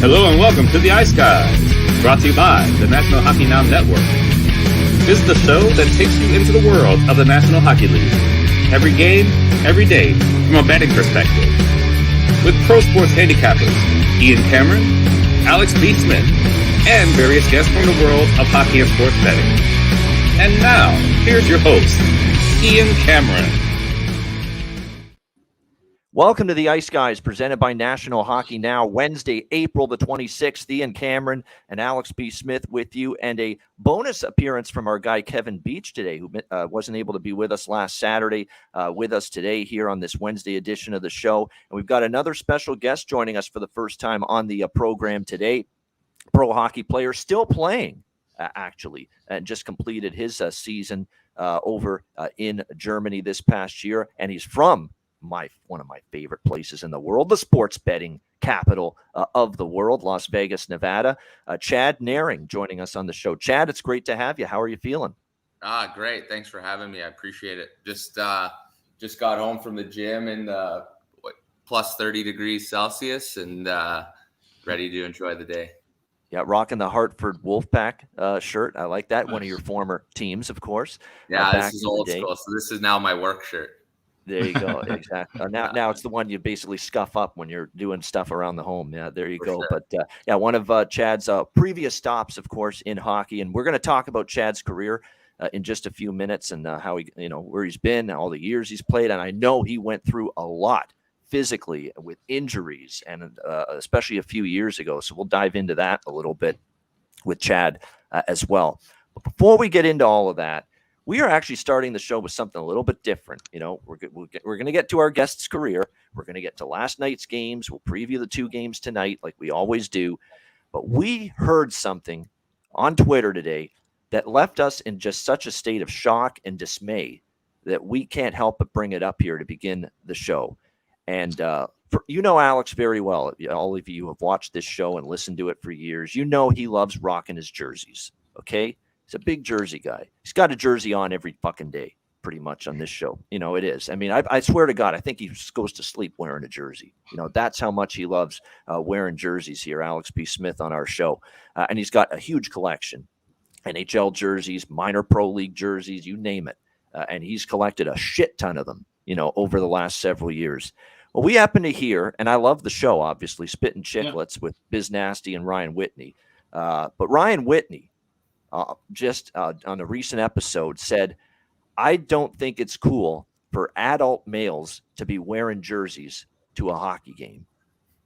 Hello and welcome to the Ice Guys, brought to you by the National Hockey Now Network. This is the show that takes you into the world of the National Hockey League. Every game, every day, from a betting perspective. With pro sports handicappers, Ian Cameron, Alex B. Smith, and various guests from the world of hockey and sports betting. And now, here's your host, Ian Cameron. Welcome to the Ice Guys, presented by National Hockey Now, Wednesday, April the 26th. Ian Cameron and Alex B. Smith with you, and a bonus appearance from our guy Kevin Beach today, who wasn't able to be with us last Saturday, with us today here on this Wednesday edition of the show. And we've got another special guest joining us for the first time on the program today. Pro hockey player, still playing, actually, and just completed his season over in Germany this past year, and he's from one of my favorite places in the world, the sports betting capital of the world, Las Vegas, Nevada. Chad Naring joining us on the show. Chad, it's great to have you. How are you feeling? Great. Thanks for having me. I appreciate it. Just got home from the gym in plus 30 degrees Celsius and ready to enjoy the day. Yeah, rocking the Hartford Wolfpack shirt. I like that. Nice. One of your former teams, of course. Yeah, this is old school. So this is now my work shirt. There you go. Exactly. Now it's the one you basically scuff up when you're doing stuff around the home. Yeah, there you go. Sure. But one of Chad's previous stops, of course, in hockey, and we're going to talk about Chad's career in just a few minutes and how he, where he's been, all the years he's played, and I know he went through a lot physically with injuries, and especially a few years ago. So we'll dive into that a little bit with Chad as well. But before we get into all of that, we are actually starting the show with something a little bit different. We're going to get to our guest's career. We're going to get to last night's games. We'll preview the two games tonight like we always do. But we heard something on Twitter today that left us in just such a state of shock and dismay that we can't help but bring it up here to begin the show. And Alex very well. All of you have watched this show and listened to it for years. He loves rocking his jerseys, okay? He's a big jersey guy. He's got a jersey on every fucking day, pretty much, on this show. It is. I mean, I swear to God, I think he goes to sleep wearing a jersey. That's how much he loves wearing jerseys here, Alex B. Smith on our show. And he's got a huge collection. NHL jerseys, minor pro league jerseys, you name it. And he's collected a shit ton of them, over the last several years. Well, we happen to hear, and I love the show, obviously, Spittin' Chicklets with Biz Nasty and Ryan Whitney. But Ryan Whitney, just on a recent episode, said, I don't think it's cool for adult males to be wearing jerseys to a hockey game.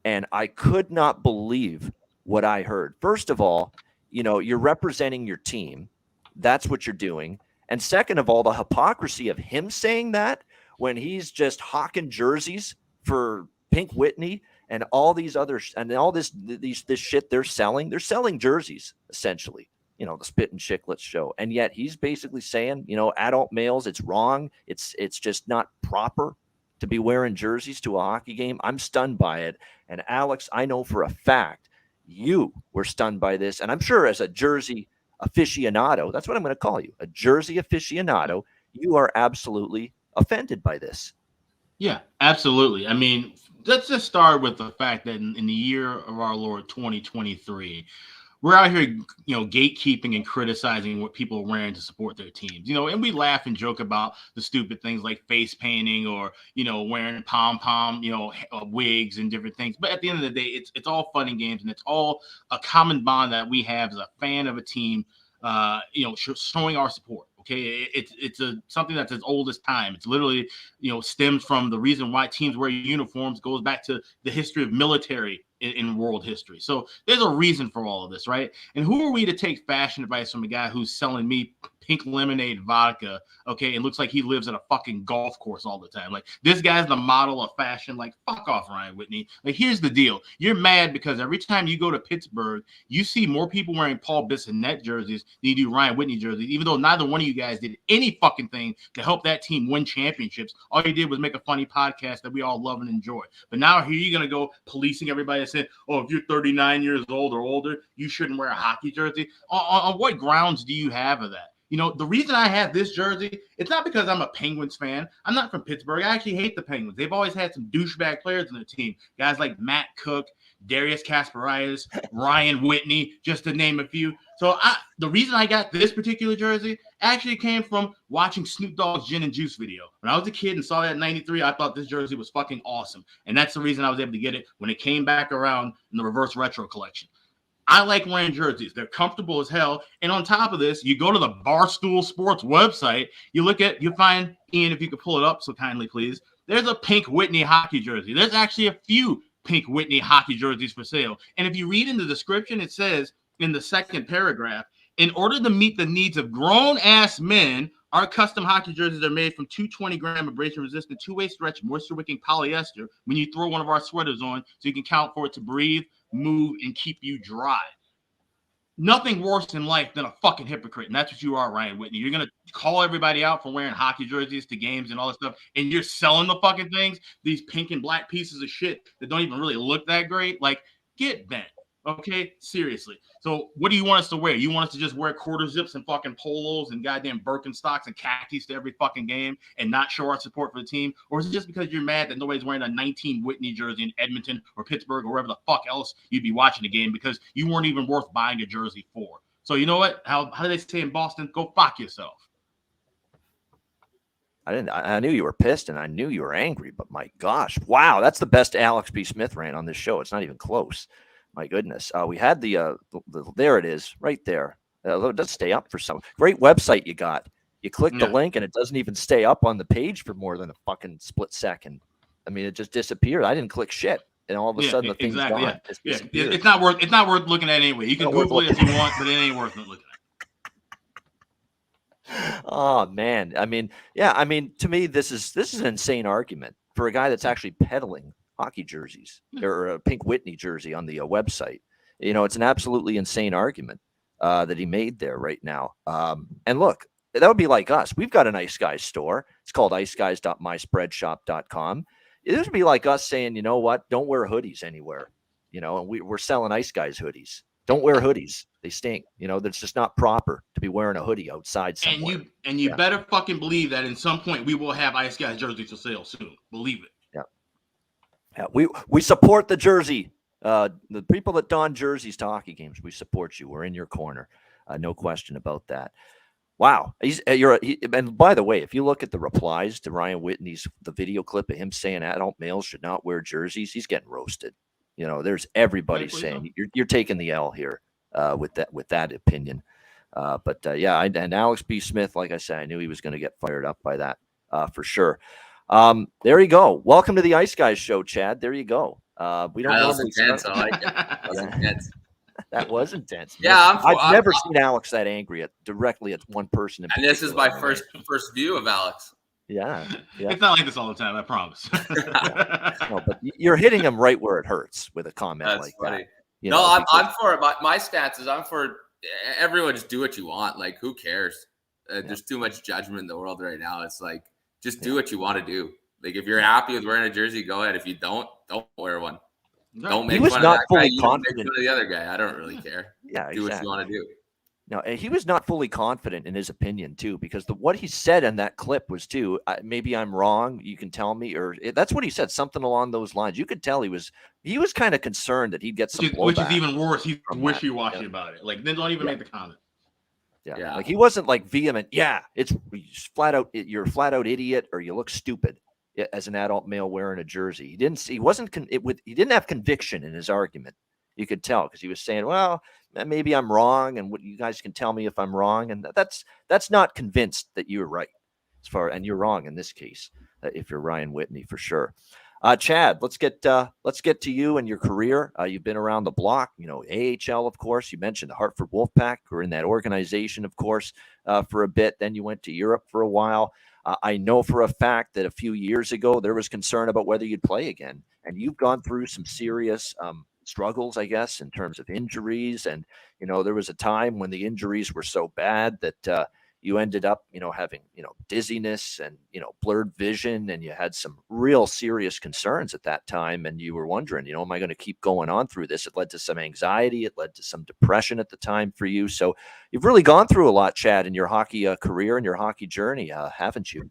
And I could not believe what I heard. First of all, you're representing your team. That's what you're doing. And second of all, the hypocrisy of him saying that when he's just hawking jerseys for Pink Whitney and all these others and all this shit they're selling jerseys, essentially. The Spittin' Chicklets show. And yet he's basically saying, adult males, it's wrong. It's just not proper to be wearing jerseys to a hockey game. I'm stunned by it. And Alex, I know for a fact you were stunned by this. And I'm sure as a jersey aficionado, that's what I'm going to call you, a jersey aficionado, you are absolutely offended by this. Yeah, absolutely. I mean, let's just start with the fact that in the year of our Lord 2023, we're out here, gatekeeping and criticizing what people are wearing to support their teams, and we laugh and joke about the stupid things like face painting or, wearing pom-pom, wigs and different things. But at the end of the day, it's all fun and games, and it's all a common bond that we have as a fan of a team, showing our support. Okay, it's something that's as old as time. It's literally, stems from the reason why teams wear uniforms goes back to the history of military in world history. So there's a reason for all of this, right? And who are we to take fashion advice from a guy who's selling me pink lemonade vodka, okay? It looks like he lives at a fucking golf course all the time. Like, this guy's the model of fashion. Like, fuck off, Ryan Whitney. Like, here's the deal. You're mad because every time you go to Pittsburgh, you see more people wearing Paul Bissonnette jerseys than you do Ryan Whitney jerseys, even though neither one of you guys did any fucking thing to help that team win championships. All you did was make a funny podcast that we all love and enjoy. But now here you're going to go policing everybody that said, oh, if you're 39 years old or older, you shouldn't wear a hockey jersey. On what grounds do you have of that? You know, the reason I have this jersey, it's not because I'm a Penguins fan. I'm not from Pittsburgh. I actually hate the Penguins. They've always had some douchebag players on their team. Guys like Matt Cook, Darius Kasparaitis, Ryan Whitney, just to name a few. So the reason I got this particular jersey actually came from watching Snoop Dogg's Gin and Juice video. When I was a kid and saw that in 93, I thought this jersey was fucking awesome. And that's the reason I was able to get it when it came back around in the reverse retro collection. I like wearing jerseys. They're comfortable as hell. And on top of this, you go to the Barstool Sports website, you find, Ian, if you could pull it up so kindly, please. There's a pink Whitney hockey jersey. There's actually a few pink Whitney hockey jerseys for sale. And if you read in the description, it says in the second paragraph, in order to meet the needs of grown-ass men, our custom hockey jerseys are made from 220-gram abrasion-resistant, two-way stretch, moisture-wicking polyester when you throw one of our sweaters on so you can count for it to breathe, move, and keep you dry. Nothing worse in life than a fucking hypocrite, and that's what you are, Ryan Whitney. You're going to call everybody out for wearing hockey jerseys to games and all this stuff, and you're selling the fucking things, these pink and black pieces of shit that don't even really look that great. Like, get bent. Okay, seriously. So what do you want us to wear? You want us to just wear quarter zips and fucking polos and goddamn Birkenstocks and khakis to every fucking game and not show our support for the team? Or is it just because you're mad that nobody's wearing a 19 Whitney jersey in Edmonton or Pittsburgh or wherever the fuck else you'd be watching the game because you weren't even worth buying a jersey for? So you know what? How do they say in Boston? Go fuck yourself. I knew you were pissed and I knew you were angry, but my gosh, wow, that's the best Alex B. Smith rant on this show. It's not even close. My goodness. We had the there it is right there. It does stay up for some great website you got. You click the link and it doesn't even stay up on the page for more than a fucking split second. I mean, it just disappeared. I didn't click shit. And all of a sudden the thing's gone. Yeah. It's not worth looking at anyway. You can Google it if you want, but it ain't worth looking at. Oh man. I mean, to me, this is an insane argument for a guy that's actually peddling hockey jerseys or a pink Whitney jersey on the website. You know, it's an absolutely insane argument that he made there right now. And look, that would be like us. We've got an Ice Guys store. It's called iceguys.myspreadshop.com. It would be like us saying, you know what? Don't wear hoodies anywhere. You know, and we're selling Ice Guys hoodies. Don't wear hoodies. They stink. You know, that's just not proper to be wearing a hoodie outside somewhere. And you better fucking believe that in some point we will have Ice Guys jerseys for sale soon. Believe it. Yeah, we support the jersey. The people that don jerseys to hockey games, we support you. We're in your corner. No question about that. Wow. And by the way, if you look at the replies to Ryan Whitney's the video clip of him saying adult males should not wear jerseys, he's getting roasted. You know, there's everybody saying you're taking the L here with that opinion. And Alex B. Smith, like I said, I knew he was going to get fired up by that for sure. There you go. Welcome to the Ice Guys show, Chad. There you go. We don't. That was intense. I like it. That was intense. That was intense. Yeah, I've never seen Alex that angry directly at one person. And this is my first view of Alex. Yeah. It's not like this all the time. I promise. No, but you're hitting him right where it hurts with a comment. That's like funny. That. I'm for it. My stance is I'm for everyone. Just do what you want. Like, who cares? There's too much judgment in the world right now. It's like, just do what you want to do. Like, if you're happy with wearing a jersey, go ahead. If you don't wear one. Don't make fun of that guy. You don't make fun of the other guy. I don't really care. Yeah, do what you want to do. No, he was not fully confident in his opinion too, because what he said in that clip was too. Maybe I'm wrong. You can tell me, or that's what he said. Something along those lines. You could tell he was kind of concerned that he'd get some blowback. Which is even worse. He's wishy-washy about it. Like, then don't even make the comment. Yeah. Like, he wasn't like vehement. Yeah, it's flat out. You're a flat out idiot, or you look stupid as an adult male wearing a jersey. He didn't have conviction in his argument. You could tell because he was saying, well, maybe I'm wrong, and what you guys can tell me if I'm wrong. And that's not convinced that you're right and you're wrong in this case, if you're Ryan Whitney for sure. Chad, let's get to you and your career. You've been around the block, AHL, of course. You mentioned the Hartford Wolfpack. We're in that organization, of course, for a bit. Then you went to Europe for a while. I know for a fact that a few years ago there was concern about whether you'd play again, and you've gone through some serious struggles, I guess, in terms of injuries. And there was a time when the injuries were so bad that you ended up, having, dizziness and, blurred vision, and you had some real serious concerns at that time. And you were wondering, am I going to keep going on through this? It led to some anxiety. It led to some depression at the time for you. So you've really gone through a lot, Chad, in your hockey career and your hockey journey, haven't you?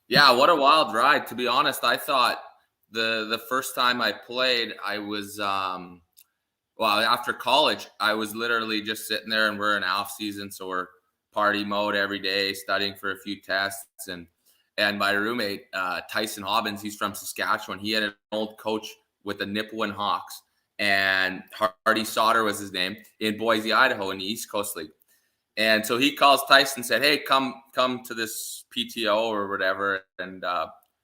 Yeah, what a wild ride. To be honest, I thought the first time I played, I was after college, I was literally just sitting there, and we're in off season, so we're party mode every day, studying for a few tests. And my roommate, Tyson Hobbins, he's from Saskatchewan. He had an old coach with the Nipawin Hawks, and Hardy Sauter was his name, in Boise, Idaho, in the East Coast League. And so he calls Tyson and said, "Hey, come to this PTO or whatever." And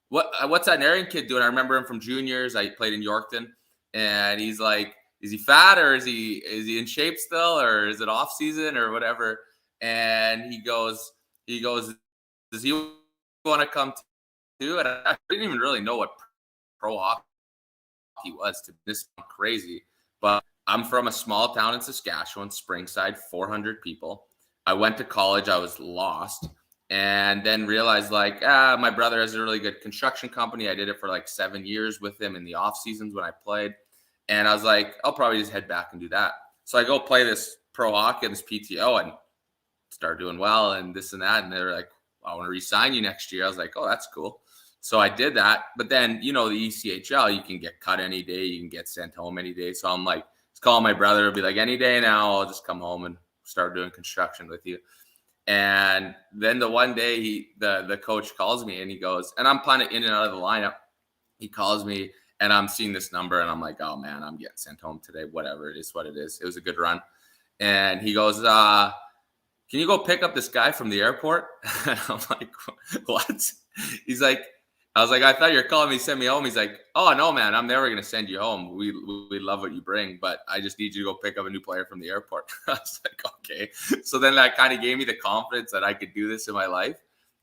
what's that Narian kid doing? I remember him from juniors. I played in Yorkton, and he's like, "Is he fat, or is he in shape still, or is it off season or whatever?" And he goes, "Does he want to come too?" And I didn't even really know what pro hockey was. To this crazy, but I'm from a small town in Saskatchewan, Springside, 400 people. I went to college. I was lost, and then realized my brother has a really good construction company. I did it for like 7 years with him in the off seasons when I played. And I was like, I'll probably just head back and do that. So I go play this pro hockey and this PTO and start doing well and this and that. And they're like, "I want to re-sign you next year." I was like, "Oh, that's cool." So I did that. But then, the ECHL, you can get cut any day. You can get sent home any day. So I'm like, just calling my brother. It'll be like, "Any day now, I'll just come home and start doing construction with you." And then the one day the coach calls me and he goes, and I'm kind of in and out of the lineup. He calls me, and I'm seeing this number, and I'm like, "Oh man, I'm getting sent home today. Whatever, it is what it is." It was a good run. And he goes, "Can you go pick up this guy from the airport?" And I'm like, "What?" He's like, I was like, "I thought you were calling me to send me home." He's like, "Oh no, man, I'm never going to send you home. We love what you bring, but I just need you to go pick up a new player from the airport." I was like, "Okay." So then that kind of gave me the confidence that I could do this in my life.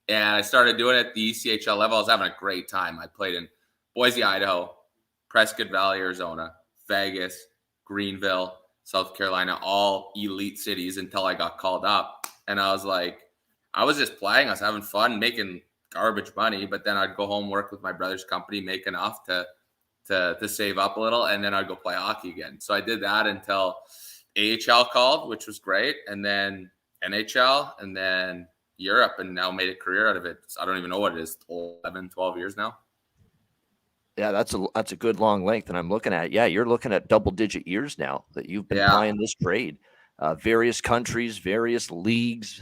And I started doing it at the ECHL level. I was having a great time. I played in Boise, Idaho, Prescott Valley, Arizona, Vegas, Greenville, South Carolina, all elite cities until I got called up. And I was like, I was just playing. I was having fun, making garbage money, but then I'd go home, work with my brother's company, make enough to save up a little, and then I'd go play hockey again. So I did that until AHL called, which was great, and then NHL, and then Europe, and now made a career out of it. So I don't even know what it is, 11, 12 years now. Yeah, that's a good long length, and I'm looking at, you're looking at double-digit years now that you've been playing this trade. Various countries, various leagues,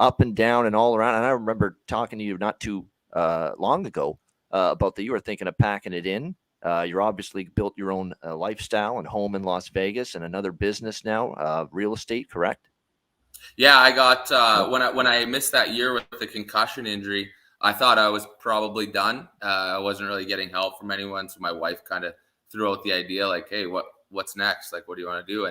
up and down and all around. And I remember talking to you not too long ago about that you were thinking of packing it in. You're obviously built your own lifestyle and home in Las Vegas and another business now, real estate, correct? Yeah, I got when I missed that year with the concussion injury, I thought I was probably done. I wasn't really getting help from anyone, so my wife kind of threw out the idea like, "Hey, what's next? Like, what do you want to do?"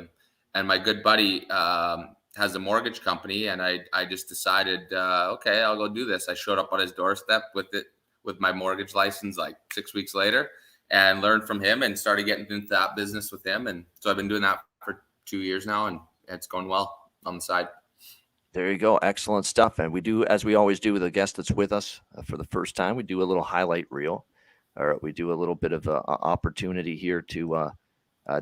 And my good buddy has a mortgage company, and I just decided, okay, I'll go do this. I showed up on his doorstep with my mortgage license like 6 weeks later, and learned from him and started getting into that business with him. And so I've been doing that for 2 years now, and it's going well on the side. There you go. Excellent stuff. And we do, as we always do with a guest that's with us for the first time, we do a little highlight reel, or we do a little bit of an opportunity here to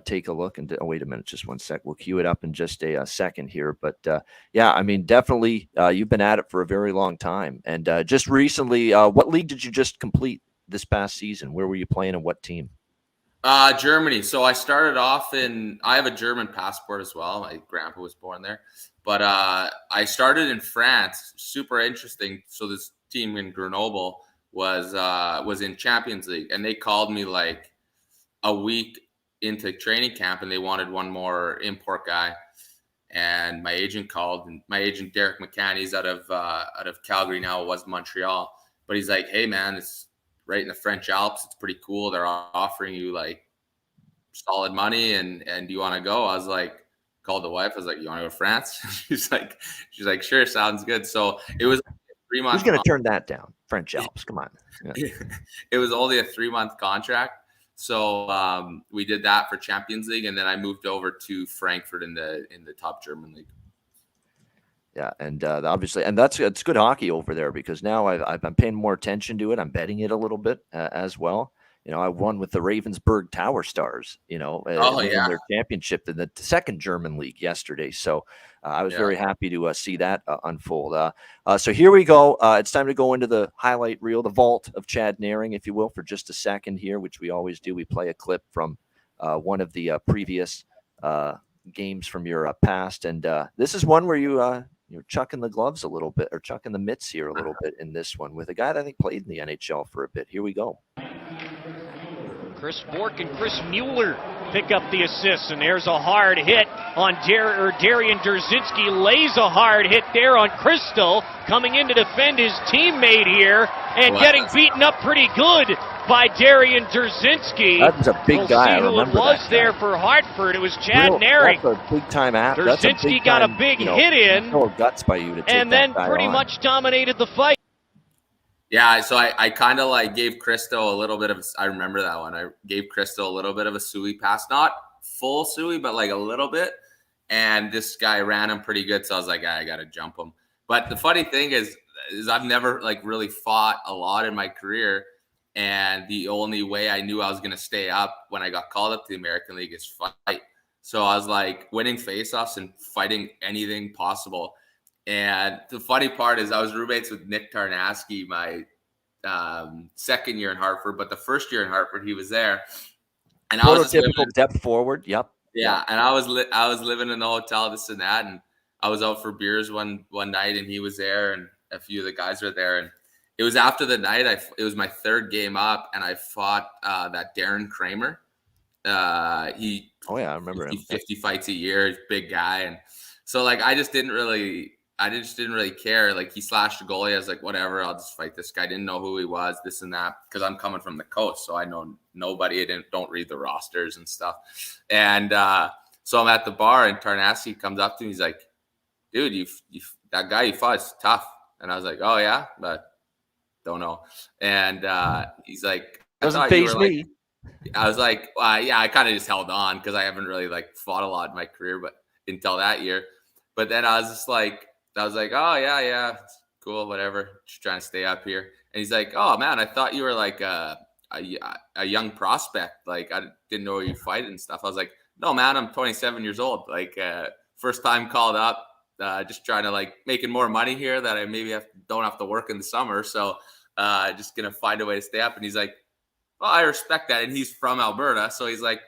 take a look. And wait a minute, just one sec. We'll cue it up in just a second here. But I mean, definitely you've been at it for a very long time. And just recently, what league did you just complete this past season? Where were you playing and what team? Germany. So I started off I have a German passport as well. My grandpa was born there. But I started in France. Super interesting. So this team in Grenoble was in Champions League, and they called me like a week into training camp, and they wanted one more import guy. And my agent called, and my agent Derek McCann, he's out of Calgary now. It was Montreal, but he's like, "Hey man, it's right in the French Alps. It's pretty cool. They're offering you like solid money, and do you want to go?" I was like, called the wife. I was like, "You want to go to France?" she's like, "Sure, sounds good." So it was a 3-month. Who's going to turn that down? French Alps, come on. Yeah. It was only a 3-month contract. So we did that for Champions League, and then I moved over to Frankfurt in the top German league. Yeah, and obviously, and it's good hockey over there because now I'm paying more attention to it. I'm betting it a little bit as well. I won with the Ravensburg Tower Stars, Oh winning yeah. their championship in the second German league yesterday. So I was very happy to see that unfold. So here we go. It's time to go into the highlight reel, the vault of Chad Naring, if you will, for just a second here, which we always do. We play a clip from one of the previous games from your past, and this is one where you're chucking the gloves a little bit, or chucking the mitts here a little bit in this one with a guy that I think played in the NHL for a bit. Here we go. Chris Bourque and Chris Mueller pick up the assists, and there's a hard hit on Darian Derzinski, lays a hard hit there on Crystal, coming in to defend his teammate here, and getting beaten up pretty good by Darian Derzinski. That was a big guy. I remember who it was that there guy. For Hartford. It was Chad Naring. That's a big time after. Derzinski got a big hit in, guts by you to take and then that guy pretty on. much dominated the fight. Yeah, so I kind of like gave Cristo a little bit of, I remember that one. I gave Cristo a little bit of a suey pass, not full suey, but like a little bit. And this guy ran him pretty good. So I was like, I got to jump him. But the funny thing is I've never like really fought a lot in my career. And the only way I knew I was going to stay up when I got called up to the American League is fight. So I was like winning faceoffs and fighting anything possible. And the funny part is I was roommates with Nick Tarnasky my second year in Hartford, but the first year in Hartford, he was there. And I was typical depth forward. Yep. Yeah. And I was living in the hotel, this and that. And I was out for beers one night, and he was there, and a few of the guys were there. And it was after the night. It was my third game up, and I fought that Darren Kramer. I remember him. 50 fights a year, big guy. And so like I just didn't really care. Like he slashed the goalie. I was like, whatever, I'll just fight this guy. I didn't know who he was, this and that, because I'm coming from the coast, so I know nobody. Don't read the rosters and stuff. And so I'm at the bar, and Tarnasky comes up to me. He's like, dude, you that guy you fought is tough. And I was like, oh yeah, but don't know. And he's like, doesn't faze me. I was like, yeah, I kind of just held on because I haven't really like fought a lot in my career, but until that year. But then I was like, oh yeah, cool, whatever. Just trying to stay up here. And he's like, oh man, I thought you were like a young prospect. Like I didn't know you fight and stuff. I was like, no man, I'm 27 years old. Like first time called up, just trying to like making more money here that I maybe don't have to work in the summer. So just gonna find a way to stay up. And he's like, well, I respect that. And he's from Alberta, so he's like,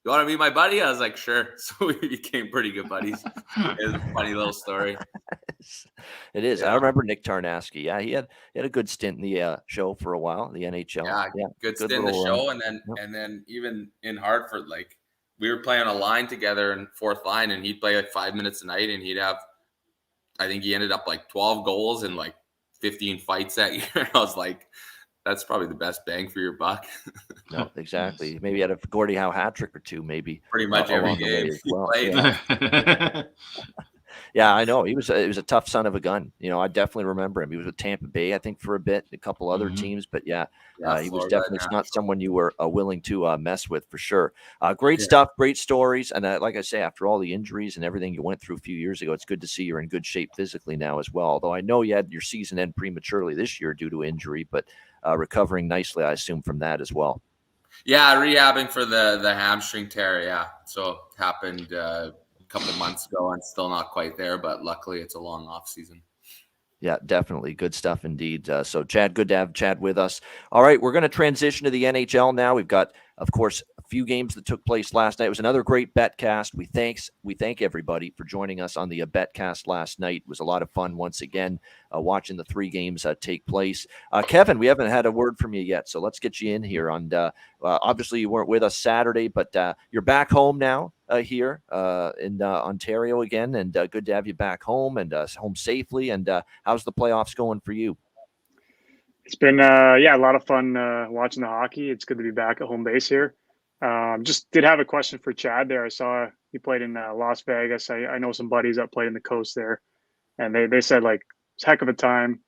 you want to be my buddy? I was like, sure. So we became pretty good buddies. It was a funny little story. It is. Yeah. I remember Nick Tarnasky. Yeah, he had a good stint in the show for a while, the NHL. Yeah, good stint in the show, and then even in Hartford, like we were playing a line together in fourth line, and he'd play like 5 minutes a night, and he'd have, I think he ended up like 12 goals and like 15 fights that year. I was like, that's probably the best bang for your buck. No, exactly. Maybe had a Gordie Howe hat trick or two, maybe. Pretty much every game he played. Yeah. Yeah, I know. He was a tough son of a gun. I definitely remember him. He was with Tampa Bay, I think, for a bit, a couple other teams. But he was definitely not someone you were willing to mess with, for sure. Great stuff, great stories. And like I say, after all the injuries and everything you went through a few years ago, it's good to see you're in good shape physically now as well. Although I know you had your season end prematurely this year due to injury, but recovering nicely, I assume, from that as well. Yeah, rehabbing for the hamstring tear. Yeah, so it happened a couple months ago, and still not quite there, but luckily it's a long off season. Yeah, definitely. Good stuff indeed. So Chad, good to have Chad with us. All right, we're going to transition to the NHL now. We've got, of course, a few games that took place last night. It was another great betcast. We thank everybody for joining us on the betcast last night. It was a lot of fun once again watching the three games take place. Kevin, we haven't had a word from you yet, so let's get you in here. Obviously, you weren't with us Saturday, but you're back home now here in Ontario again, and good to have you back home and home safely. And how's the playoffs going for you? It's been, a lot of fun watching the hockey. It's good to be back at home base here. Just did have a question for Chad there. I saw he played in Las Vegas. I know some buddies that played in the coast there, and they said, like, it's a heck of a time.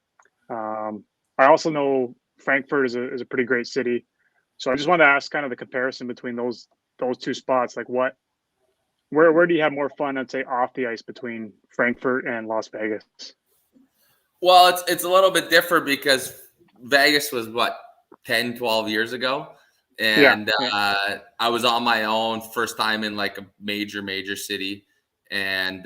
I also know Frankfurt is a pretty great city. So I just wanted to ask kind of the comparison between those two spots. Like, what Where do you have more fun, I'd say, off the ice between Frankfurt and Las Vegas? Well, it's a little bit different because Vegas was 10, 12 years ago. And I was on my own, first time in like a major city. And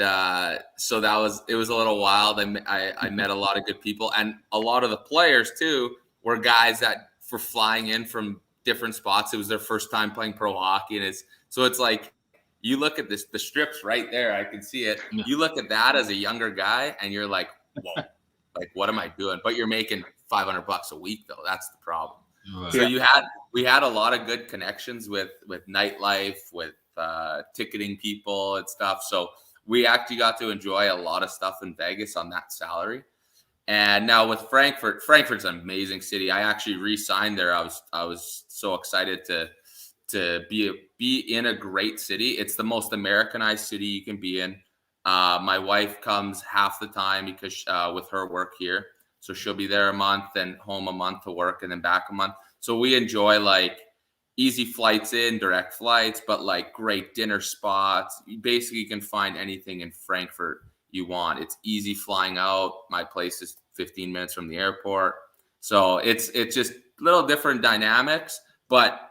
so it was a little wild. I met a lot of good people, and a lot of the players too were guys that were flying in from different spots. It was their first time playing pro hockey. And it's like, you look at the strips right there. I can see it. You look at that as a younger guy and you're like, whoa, like, what am I doing? But you're making $500 a week though. That's the problem. Right. So we had a lot of good connections with nightlife, with ticketing people and stuff. So we actually got to enjoy a lot of stuff in Vegas on that salary. And now with Frankfurt's an amazing city. I actually re-signed there. I was so excited to be in a great city. It's the most Americanized city you can be in. My wife comes half the time because with her work here. So she'll be there a month and home a month to work and then back a month. So we enjoy like easy flights in, direct flights, but like great dinner spots. You basically can find anything in Frankfurt you want. It's easy flying out. My place is 15 minutes from the airport. So it's just little different dynamics, but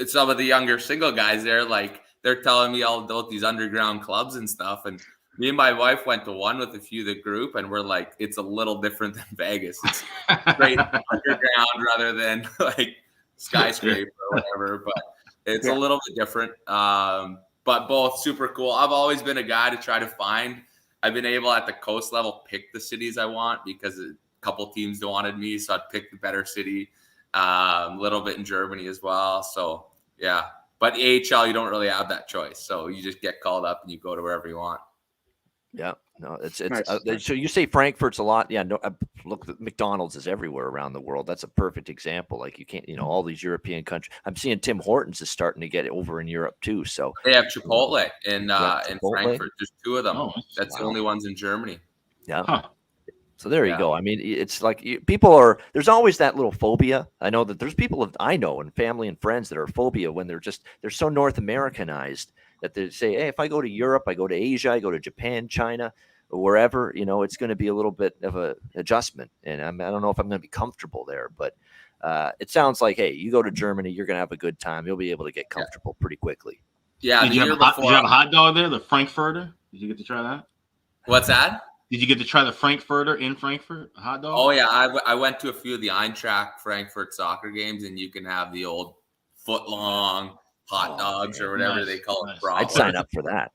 some of the younger single guys there, like they're telling me all about these underground clubs and stuff. And me and my wife went to one with a few of the group, and we're like, it's a little different than Vegas. It's straight underground rather than like skyscraper or whatever, but it's a little bit different. But both super cool. I've always been a guy to try to find. I've been able at the coast level pick the cities I want because a couple teams wanted me, so I'd pick the better city. A little bit in Germany as well. So yeah, but AHL, you don't really have that choice. So you just get called up and you go to wherever you want. Yeah, no, it's nice. So you say Frankfurt's a lot. Yeah, no, look, McDonald's is everywhere around the world. That's a perfect example. Like you can't, all these European countries. I'm seeing Tim Hortons is starting to get it over in Europe too. So they have Chipotle in Frankfurt. There's two of them. Oh, that's the only ones in Germany. Yeah. Huh. So there you go. I mean, it's like there's always that little phobia. I know that there's people I know and family and friends that are phobia when they're so North Americanized that they say, hey, if I go to Europe, I go to Asia, I go to Japan, China, or wherever, it's going to be a little bit of a adjustment. And I don't know if I'm going to be comfortable there, but it sounds like, hey, you go to Germany, you're going to have a good time. You'll be able to get comfortable pretty quickly. Yeah. Did you have a hot dog there, the Frankfurter? Did you get to try that? What's that? Did you get to try the Frankfurter in Frankfurt, a hot dog? Oh, yeah. I went to a few of the Eintracht Frankfurt soccer games, and you can have the old foot-long hot dogs or whatever they call it. I'd sign up for that.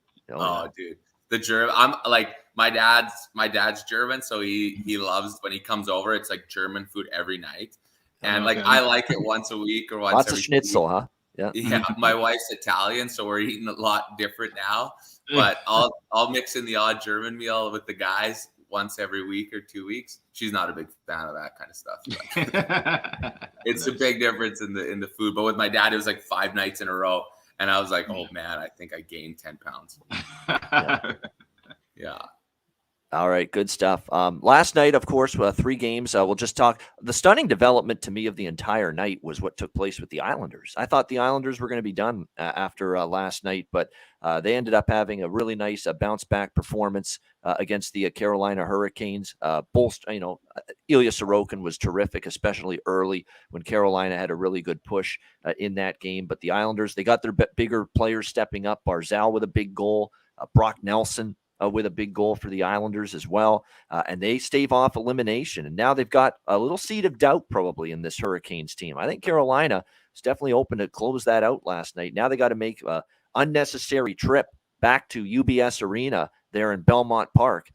Dude. The German, I'm like, my dad's German, so he loves when he comes over, it's like German food every night. And I like it once a week or once lots every of schnitzel, week. Huh? Yeah. Yeah. My wife's Italian, so we're eating a lot different now. But I'll mix in the odd German meal with the guys once every week or 2 weeks. She's not a big fan of that kind of stuff. It's a big difference in the food. But with my dad, it was like 5 nights in a row. And I was like, oh man, I think I gained 10 pounds. Yeah. All right, good stuff. Last night, of course, 3 games. We'll just talk. The stunning development to me of the entire night was what took place with the Islanders. I thought the Islanders were going to be done after last night, but they ended up having a really nice bounce-back performance against the Carolina Hurricanes. Ilya Sorokin was terrific, especially early when Carolina had a really good push in that game. But the Islanders, they got their bigger players stepping up. Barzal with a big goal. Brock Nelson with a big goal for the Islanders as well. And they stave off elimination. And now they've got a little seed of doubt probably in this Hurricanes team. I think Carolina is definitely open to close that out last night. Now they got to make an unnecessary trip back to UBS Arena there in Belmont Park,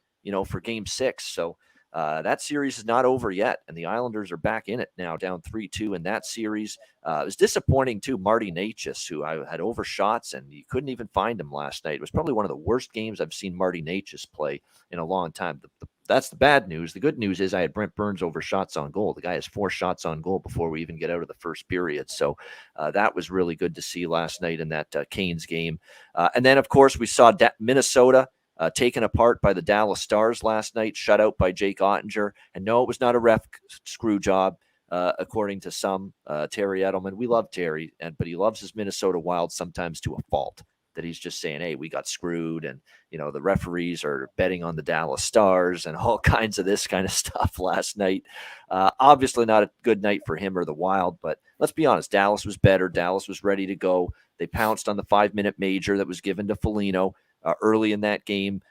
for Game 6. So that series is not over yet, and the Islanders are back in it now, down 3-2 in that series. It was disappointing, too, Marty Necas, who I had overshots, and you couldn't even find him last night. It was probably one of the worst games I've seen Marty Necas play in a long time. That's the bad news. The good news is I had Brent Burns over shots on goal. The guy has 4 shots on goal before we even get out of the first period. So that was really good to see last night in that Canes game. And then, of course, we saw Minnesota taken apart by the Dallas Stars last night, shut out by Jake Ottinger. And no, it was not a ref screw job, according to some. Terry Edelman, we love Terry, but he loves his Minnesota Wild sometimes to a fault. that he's just saying, hey, we got screwed, and the referees are betting on the Dallas Stars and all kinds of this kind of stuff last night. Obviously not a good night for him or the Wild, but let's be honest, Dallas was better. Dallas was ready to go. They pounced on the 5-minute major that was given to Foligno early in that game.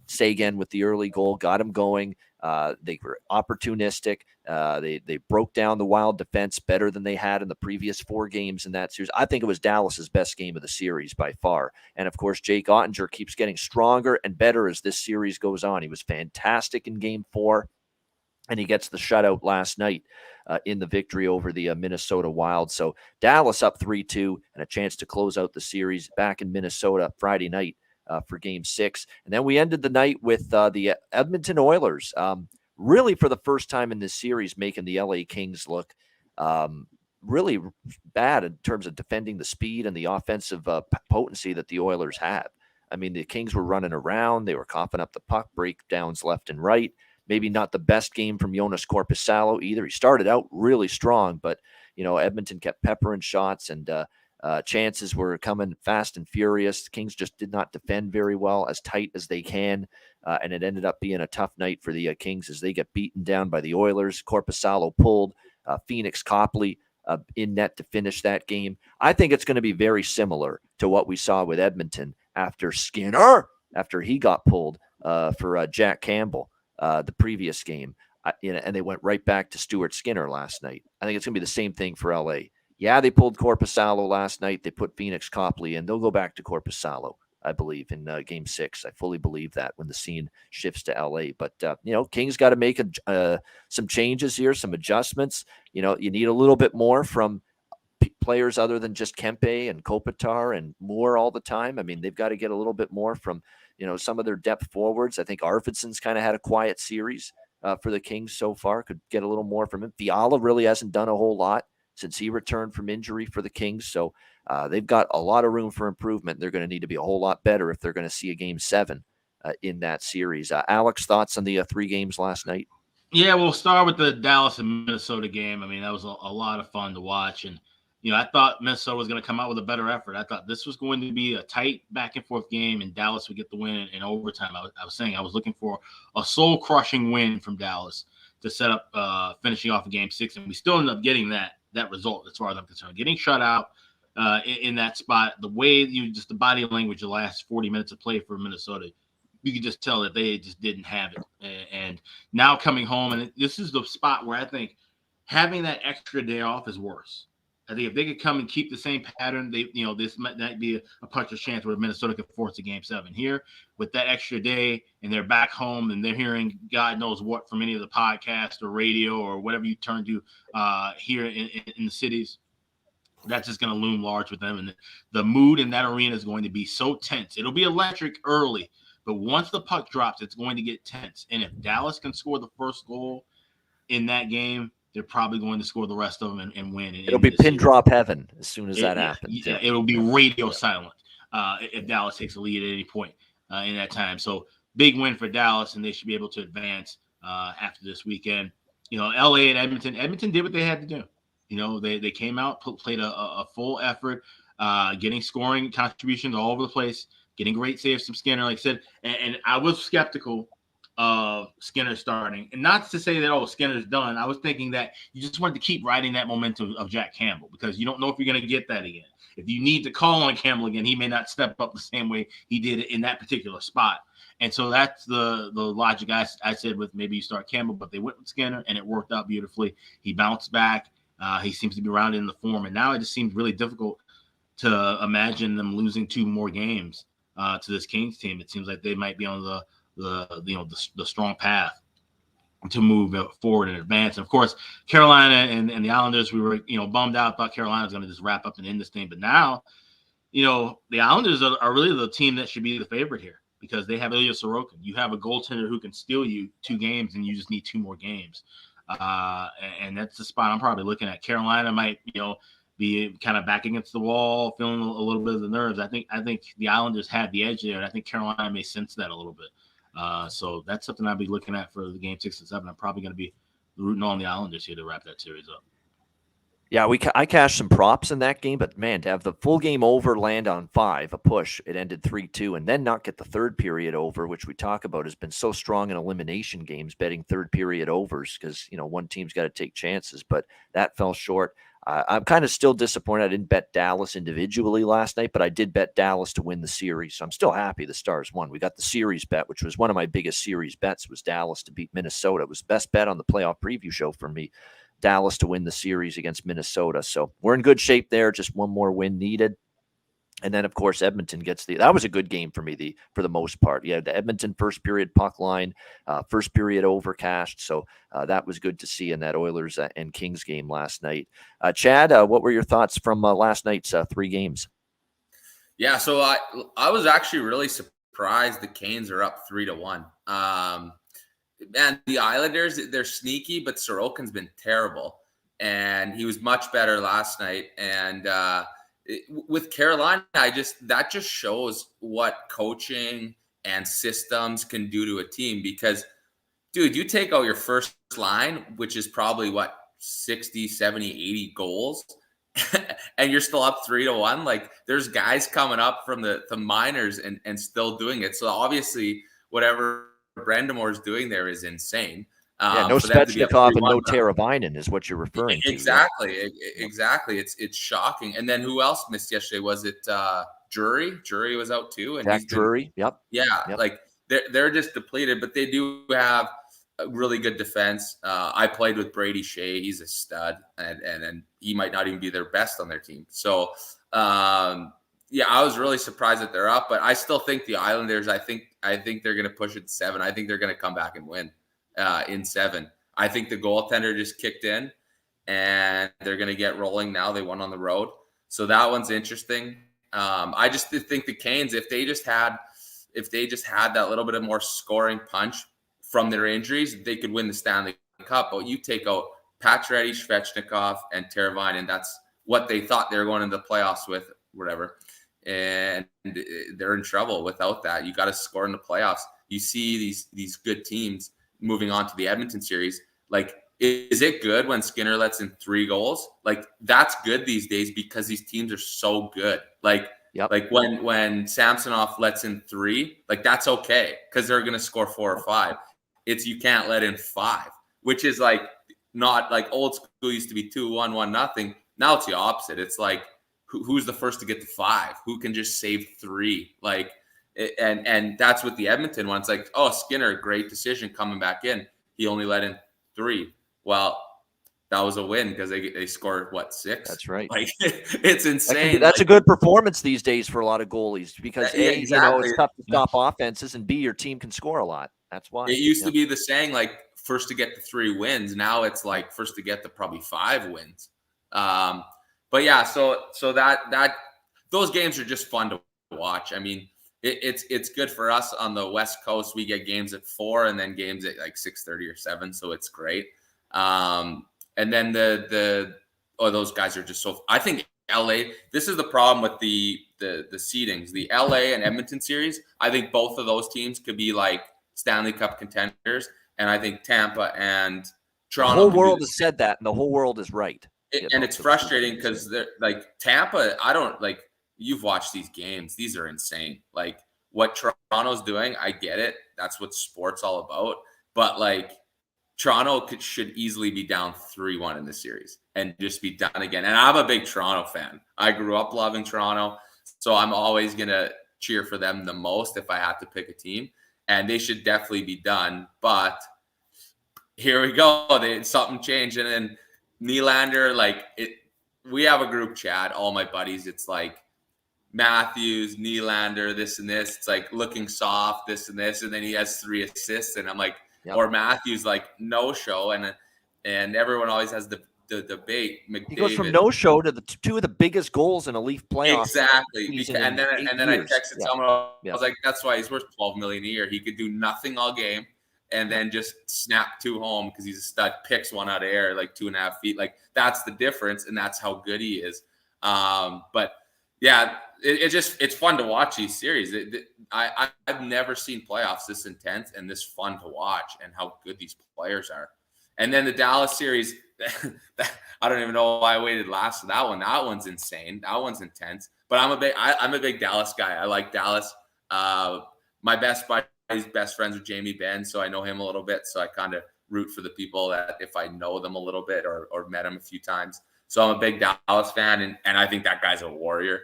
Sagan with the early goal got him going. They were opportunistic. They broke down the Wild defense better than they had in the previous 4 games in that series. I think it was Dallas's best game of the series by far. And of course, Jake Ottinger keeps getting stronger and better as this series goes on. He was fantastic in Game 4, and he gets the shutout last night in the victory over the Minnesota Wild. So Dallas up 3-2 and a chance to close out the series back in Minnesota Friday night for Game 6. And then we ended the night with the Edmonton Oilers, really for the first time in this series, making the LA Kings look really bad in terms of defending the speed and the offensive potency that the Oilers have. I mean, the Kings were running around. They were coughing up the puck, breakdowns left and right. Maybe not the best game from Jonas Korpisalo either. He started out really strong, but, Edmonton kept peppering shots, and chances were coming fast and furious. The Kings just did not defend very well, as tight as they can, and it ended up being a tough night for the Kings as they get beaten down by the Oilers. Korpisalo pulled. Phoenix Copley in net to finish that game. I think it's going to be very similar to what we saw with Edmonton after Skinner, after he got pulled for Jack Campbell the previous game. And they went right back to Stuart Skinner last night. I think it's going to be the same thing for LA. Yeah, they pulled Korpisalo last night. They put Phoenix Copley in. They'll go back to Korpisalo, I believe, in Game 6. I fully believe that when the scene shifts to LA. But, Kings got to make some changes here, some adjustments. You need a little bit more from players other than just Kempe and Kopitar and Moore all the time. I mean, they've got to get a little bit more from, some of their depth forwards. I think Arvidsson's kind of had a quiet series for the Kings so far. Could get a little more from him. Fiala really hasn't done a whole lot since he returned from injury for the Kings. So they've got a lot of room for improvement. They're going to need to be a whole lot better if they're going to see a Game 7 in that series. Alex, thoughts on the 3 games last night? Yeah, we'll start with the Dallas and Minnesota game. I mean, that was a lot of fun to watch. And, I thought Minnesota was going to come out with a better effort. I thought this was going to be a tight back-and-forth game, and Dallas would get the win in overtime. I was saying I was looking for a soul-crushing win from Dallas to set up finishing off a Game 6, and we still ended up getting that result as far as I'm concerned. Getting shut out in that spot, the way the body language the last 40 minutes of play for Minnesota, you could just tell that they just didn't have it. And now coming home, and this is the spot where I think having that extra day off is worse. I think if they could come and keep the same pattern, this might be a puncher's chance where Minnesota could force a Game 7 here with that extra day, and they're back home and they're hearing God knows what from any of the podcasts or radio or whatever you turn to here in the cities. That's just going to loom large with them, and the mood in that arena is going to be so tense. It'll be electric early, but once the puck drops, it's going to get tense. And if Dallas can score the first goal in that game, they're probably going to score the rest of them and win. It'll be pin drop heaven as soon as that happens. Yeah, it'll be radio silent if Dallas takes a lead at any point in that time. So big win for Dallas, and they should be able to advance after this weekend. LA and Edmonton did what they had to do. They came out, played a full effort, getting scoring contributions all over the place, getting great saves from Skinner, like I said. And I was skeptical of Skinner starting, and not to say that Skinner's done. I was thinking that you just wanted to keep riding that momentum of Jack Campbell, because you don't know if you're going to get that again. If you need to call on Campbell again, he may not step up the same way he did in that particular spot. And so that's the logic I said with maybe you start Campbell, but they went with Skinner and it worked out beautifully. He bounced back. He seems to be rounded in the form, and now it just seems really difficult to imagine them losing 2 more games to this Kings team. It seems like they might be on the strong path to move forward and advance. And of course, Carolina and the Islanders, we were bummed out. Thought Carolina was going to just wrap up and end this thing, but now the Islanders are really the team that should be the favorite here, because they have Ilya Sorokin. You have a goaltender who can steal you 2 games, and you just need 2 more games. And that's the spot I'm probably looking at. Carolina might be kind of back against the wall, feeling a little bit of the nerves. I think the Islanders have the edge there, and I think Carolina may sense that a little bit. So that's something I'll be looking at for the Game 6 and 7. I'm probably going to be rooting on the Islanders here to wrap that series up. Yeah, I cashed some props in that game, but man, to have the full game over land on 5, a push, it ended 3-2, and then not get the third period over, which we talk about has been so strong in elimination games, betting third period overs because, one team's got to take chances, but that fell short. I'm kind of still disappointed I didn't bet Dallas individually last night, but I did bet Dallas to win the series, so I'm still happy the Stars won. We got the series bet, which was one of my biggest series bets, was Dallas to beat Minnesota. It was the best bet on the playoff preview show for me. Dallas to win the series against Minnesota. So we're in good shape there. Just one more win needed. And then, of course, Edmonton gets that was a good game for me, for the most part. Yeah, the Edmonton first period puck line, first period overcast. So that was good to see in that Oilers and Kings game last night. Chad, what were your thoughts from last night's 3 games? Yeah, so I was actually really surprised the Canes are up 3-1. Man, the Islanders, they're sneaky, but Sorokin's been terrible. And he was much better last night. And with Carolina, that just shows what coaching and systems can do to a team. Because, dude, you take out your first line, which is probably, 60, 70, 80 goals, and you're still up 3-1. Like, there's guys coming up from the minors and still doing it. So, obviously, whatever Brandemore's doing there is insane. No Svechnikov and no Teravainen is what you're referring to. Exactly. It's shocking. And then who else missed yesterday? Was it Drury? Drury was out too. And Jack Drury. Yep. Yeah. Yep. Like they're just depleted, but they do have a really good defense. I played with Brady Shea. He's a stud, and he might not even be their best on their team. So yeah, I was really surprised that they're up, but I still think the Islanders, I think they're going to push it to 7. I think they're going to come back and win in 7. I think the goaltender just kicked in, and they're going to get rolling now. They won on the road. So that one's interesting. I just think the Canes, if they just had that little bit of more scoring punch from their injuries, they could win the Stanley Cup. But you take out Pacioretty, Svechnikov, and Teravainen, that's what they thought they were going into the playoffs with, whatever. And they're in trouble without that. You got to score in the playoffs. You see these good teams moving on to the Edmonton series. Like, is it good when Skinner lets in 3 goals? Like, that's good these days because these teams are so good. Like, yep. Like when Samsonov lets in 3, like, that's okay because they're going to score 4 or 5. It's you can't let in 5, which is like not like old school used to be 2-1, 1-0. Now it's the opposite. It's like, who's the first to get to 5? Who can just save 3? Like, and that's what the Edmonton one's like. Oh, Skinner, great decision coming back in. He only let in 3. Well, that was a win because they scored 6? That's right. Like, it's insane. That's a good performance these days for a lot of goalies because A, exactly. It's tough to stop offenses, and B, your team can score a lot. That's why it used to be the saying, like, first to get to 3 wins. Now it's like first to get to probably 5 wins. But yeah, so that those games are just fun to watch. I mean, it's good for us on the West Coast. We get games at 4 and then games at like 6:30 or 7, so it's great. And then those guys are just so. I think LA. This is the problem with the seedings. The LA and Edmonton series. I think both of those teams could be like Stanley Cup contenders, and I think Tampa and Toronto. The whole world has said that, and the whole world is right. And it's frustrating because they're like Tampa. I don't like. You've watched these games. These are insane. Like what Toronto's doing, I get it. That's what sports all about. But like Toronto should easily be down 3-1 in the series and just be done again. And I'm a big Toronto fan. I grew up loving Toronto, so I'm always gonna cheer for them the most if I have to pick a team. And they should definitely be done. But here we go. Something changed, and then Nylander, like it. We have a group chat. All my buddies. It's like Matthews, Nylander, this and this. It's like looking soft, this and this, and then he has 3 assists, and I'm like, yep. Or Matthews like no show, and everyone always has the debate. McDavid. He goes from no show to the 2 of the biggest goals in a Leaf playoff. Exactly, and then I texted someone. I was like, that's why he's worth $12 million a year. He could do nothing all game, and then just snap 2 home because he's a stud. Picks 1 out of air like 2.5 feet. Like that's the difference, and that's how good he is. But yeah. It's fun to watch these series. I've never seen playoffs this intense and this fun to watch, and how good these players are. And then the Dallas series, I don't even know why I waited last for that one. That one's insane. That one's intense. But I'm a big Dallas guy. I like Dallas. My best buddy's best friends with Jamie Benn, so I know him a little bit. So I kind of root for the people that if I know them a little bit or met him a few times. So I'm a big Dallas fan, and I think that guy's a warrior.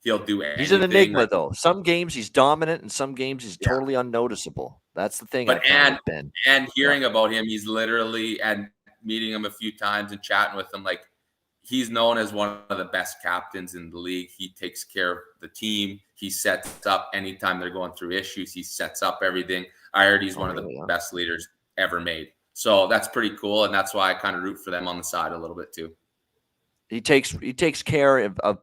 He'll do anything. He's an enigma, though. Some games he's dominant, and some games he's totally unnoticeable. That's the thing. But and hearing about him, he's literally, and meeting him a few times and chatting with him, like, he's known as one of the best captains in the league. He takes care of the team. He sets up anytime they're going through issues. He sets up everything. I heard he's one of the best leaders ever made. So that's pretty cool, and that's why I kind of root for them on the side a little bit too. He takes care of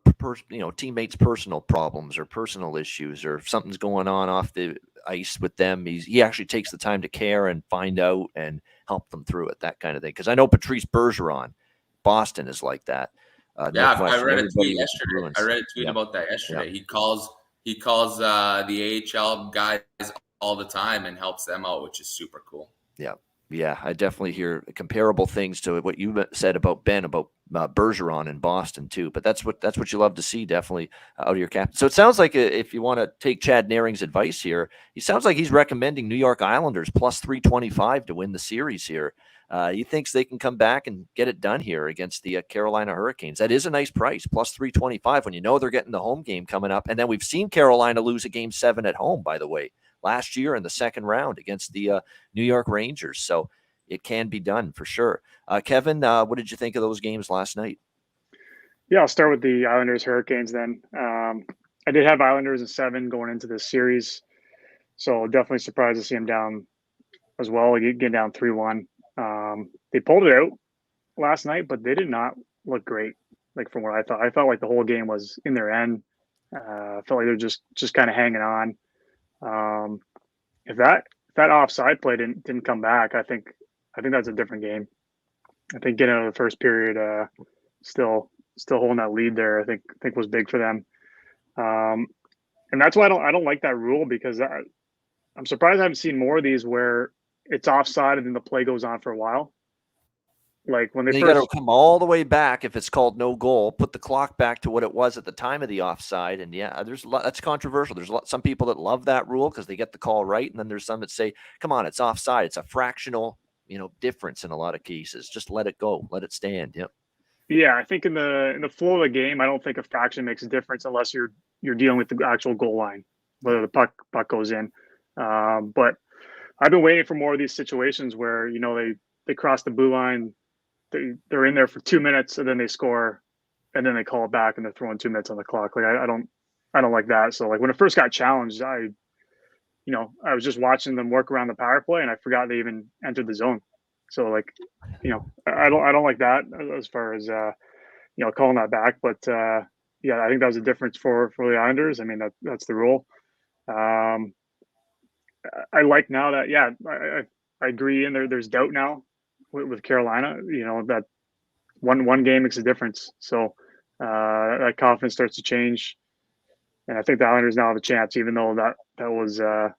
teammates' personal problems or personal issues, or if something's going on off the ice with them. He actually takes the time to care and find out and help them through it, that kind of thing. Because I know Patrice Bergeron, Boston, is like that. I read a tweet yesterday. I read a tweet about that yesterday. He calls the AHL guys all the time and helps them out, which is super cool. Yeah, I definitely hear comparable things to what you said about Ben, about Bergeron in Boston too. But that's what you love to see, definitely, out of your captain. So it sounds like, if you want to take Chad Naring's advice here, he sounds like he's recommending New York Islanders plus 325 to win the series here. He thinks they can come back and get it done here against the Carolina Hurricanes. That is a nice price, plus 325, when you know they're getting the home game coming up. And then we've seen Carolina lose a Game 7 at home, by the way, last year in the second round against the New York Rangers. So it can be done for sure. Kevin, what did you think of those games last night? Yeah, I'll start with the Islanders Hurricanes then. I did have Islanders in 7 going into this series, so definitely surprised to see them down as well, getting down 3-1. They pulled it out last night, but they did not look great. Like, from what I felt like the whole game was in their end. I felt like they're just kind of hanging on. If that offside play didn't come back, I think that's a different game. I think getting out of the first period, still holding that lead there, I think was big for them. And that's why I don't like that rule, because I'm surprised I haven't seen more of these where it's offside and then the play goes on for a while. Like, when they got to come all the way back if it's called no goal, put the clock back to what it was at the time of the offside. And that's controversial. There's some people that love that rule because they get the call right, and then there's some that say, come on, it's offside. It's a fractional, difference in a lot of cases. Just let it go, let it stand. Yep. Yeah, I think in the flow of the game, I don't think a fraction makes a difference unless you're dealing with the actual goal line, whether the puck goes in. But I've been waiting for more of these situations where they cross the blue line. They're in there for 2 minutes and then they score, and then they call it back and they're throwing 2 minutes on the clock. Like, I don't like that. So, like, when it first got challenged, I was just watching them work around the power play and I forgot they even entered the zone. So, like, I don't like that as far as calling that back. But yeah, I think that was a difference for the Islanders. I mean, that's the rule. I like now that I agree, and there's doubt now with Carolina, that one game makes a difference. So that confidence starts to change. And I think the Islanders now have a chance, even though that was a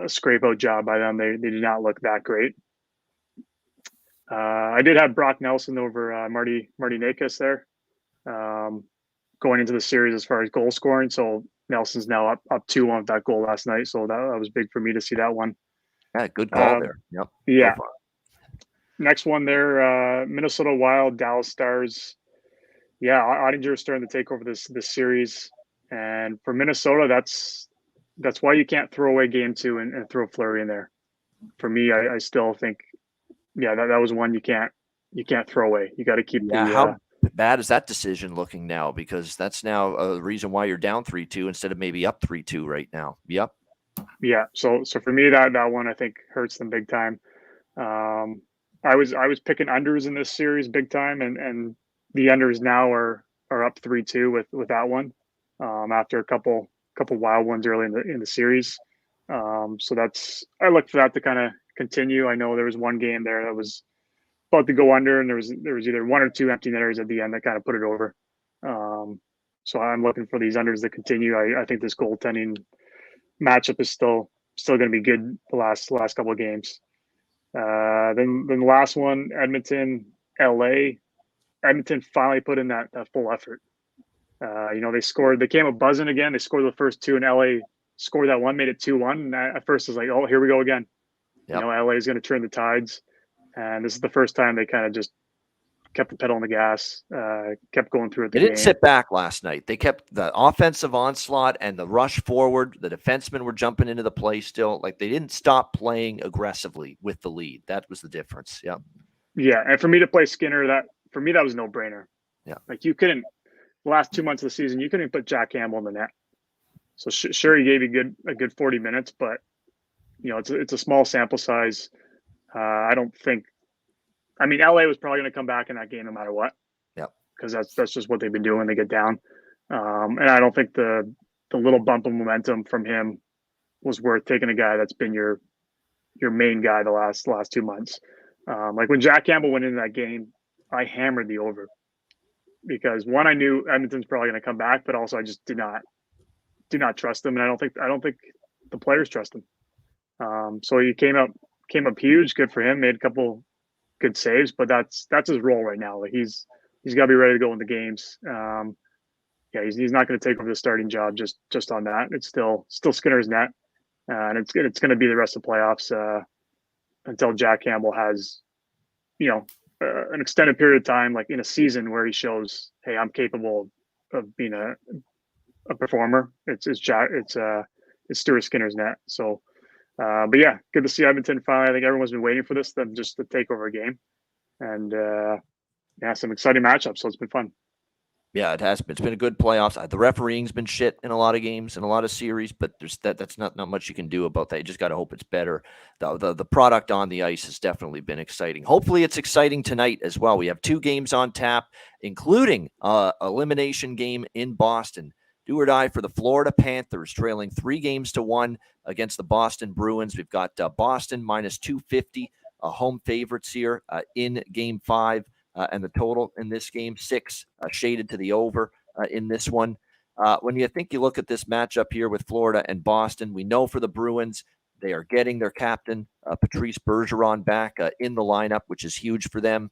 scrape out job by them. They did not look that great. I did have Brock Nelson over Marty Nakis there going into the series as far as goal scoring. So Nelson's now up 2-1 with that goal last night. So that was big for me to see that one. Yeah, good call there. Yep. Yeah. Next one there, Minnesota Wild, Dallas Stars. Yeah, Ottinger is starting to take over this series. And for Minnesota, that's why you can't throw away game 2 and throw Fleury in there. For me, I still think, that was one you can't throw away. You got to keep how bad is that decision looking now? Because that's now a reason why you're down 3-2 instead of maybe up 3-2 right now. Yep. Yeah. So for me, that one I think hurts them big time. I was picking unders in this series big time, and the unders now are up 3-2 with that one. After a couple wild ones early in the series. So I look for that to kind of continue. I know there was one game there that was about to go under, and there was either 1 or 2 empty netters at the end that kind of put it over. So I'm looking for these unders to continue. I think this goaltending matchup is still going to be good the last couple of games. Then the last one, Edmonton Edmonton finally put in that full effort. They scored. They came up buzzing again. They scored the first two, and LA scored that one, made it 2-1. And at first, I was like, oh, here we go again. Yep. LA is going to turn the tides. And this is the first time they kind of just kept the pedal on the gas, kept going through it. They didn't sit back last night. They kept the offensive onslaught and the rush forward. The defensemen were jumping into the play still. Like, they didn't stop playing aggressively with the lead. That was the difference. Yeah. Yeah. And for me to play Skinner, that was a no-brainer. Yeah. Like, you couldn't, the last 2 months of the season, you couldn't put Jack Campbell in the net. So sure, he gave you a good 40 minutes, but it's a small sample size. I don't think. I mean, LA was probably going to come back in that game no matter what. Yeah, because that's just what they've been doing. They get down, and I don't think the little bump of momentum from him was worth taking a guy that's been your main guy the last 2 months. Like when Jack Campbell went into that game, I hammered the over because one, I knew Edmonton's probably going to come back, but also I just do not trust him, and I don't think the players trust him. So he came up huge, good for him, made a couple good saves, but that's his role right now. Like he's got to be ready to go in the games. He's not going to take over the starting job just on that. It's still Skinner's net, and it's going to be the rest of the playoffs until Jack Campbell has, an extended period of time, like in a season where he shows, hey, I'm capable of being a performer. It's Stuart Skinner's net. So. But yeah, good to see Edmonton finally. I think everyone's been waiting for this, them just to take over a game, and some exciting matchups. So it's been fun. Yeah, it has been. It's been a good playoffs. The refereeing's been shit in a lot of games, in a lot of series, but that's not much you can do about that. You just got to hope it's better. The product on the ice has definitely been exciting. Hopefully, it's exciting tonight as well. We have 2 games on tap, including elimination game in Boston. Do or die for the Florida Panthers, trailing 3-1 against the Boston Bruins. We've got Boston minus 250, home favorites here in Game 5, and the total in this game 6, shaded to the over in this one. When you look at this matchup here with Florida and Boston, we know for the Bruins, they are getting their captain, Patrice Bergeron, back in the lineup, which is huge for them.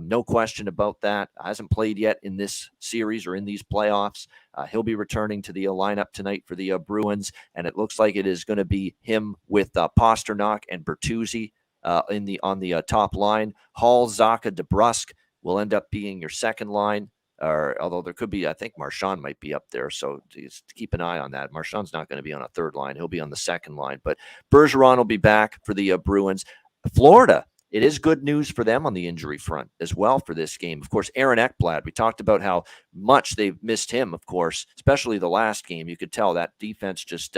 No question about that. Hasn't played yet in this series or in these playoffs. He'll be returning to the lineup tonight for the Bruins, and it looks like it is going to be him with Pasternak and Bertuzzi on the top line. Hall, Zacha, DeBrusk will end up being your second line. Although there could be, I think Marchand might be up there, so just keep an eye on that. Marchand's not going to be on a third line; he'll be on the second line. But Bergeron will be back for the Bruins. Florida. It is good news for them on the injury front as well for this game. Of course, Aaron Ekblad, we talked about how much they've missed him, of course, especially the last game. You could tell that defense just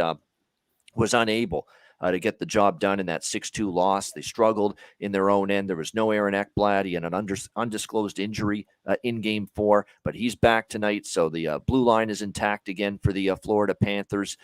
was unable to get the job done in that 6-2 loss. They struggled in their own end. There was no Aaron Ekblad. He had an undisclosed injury in Game 4, but he's back tonight, so the blue line is intact again for the Florida Panthers.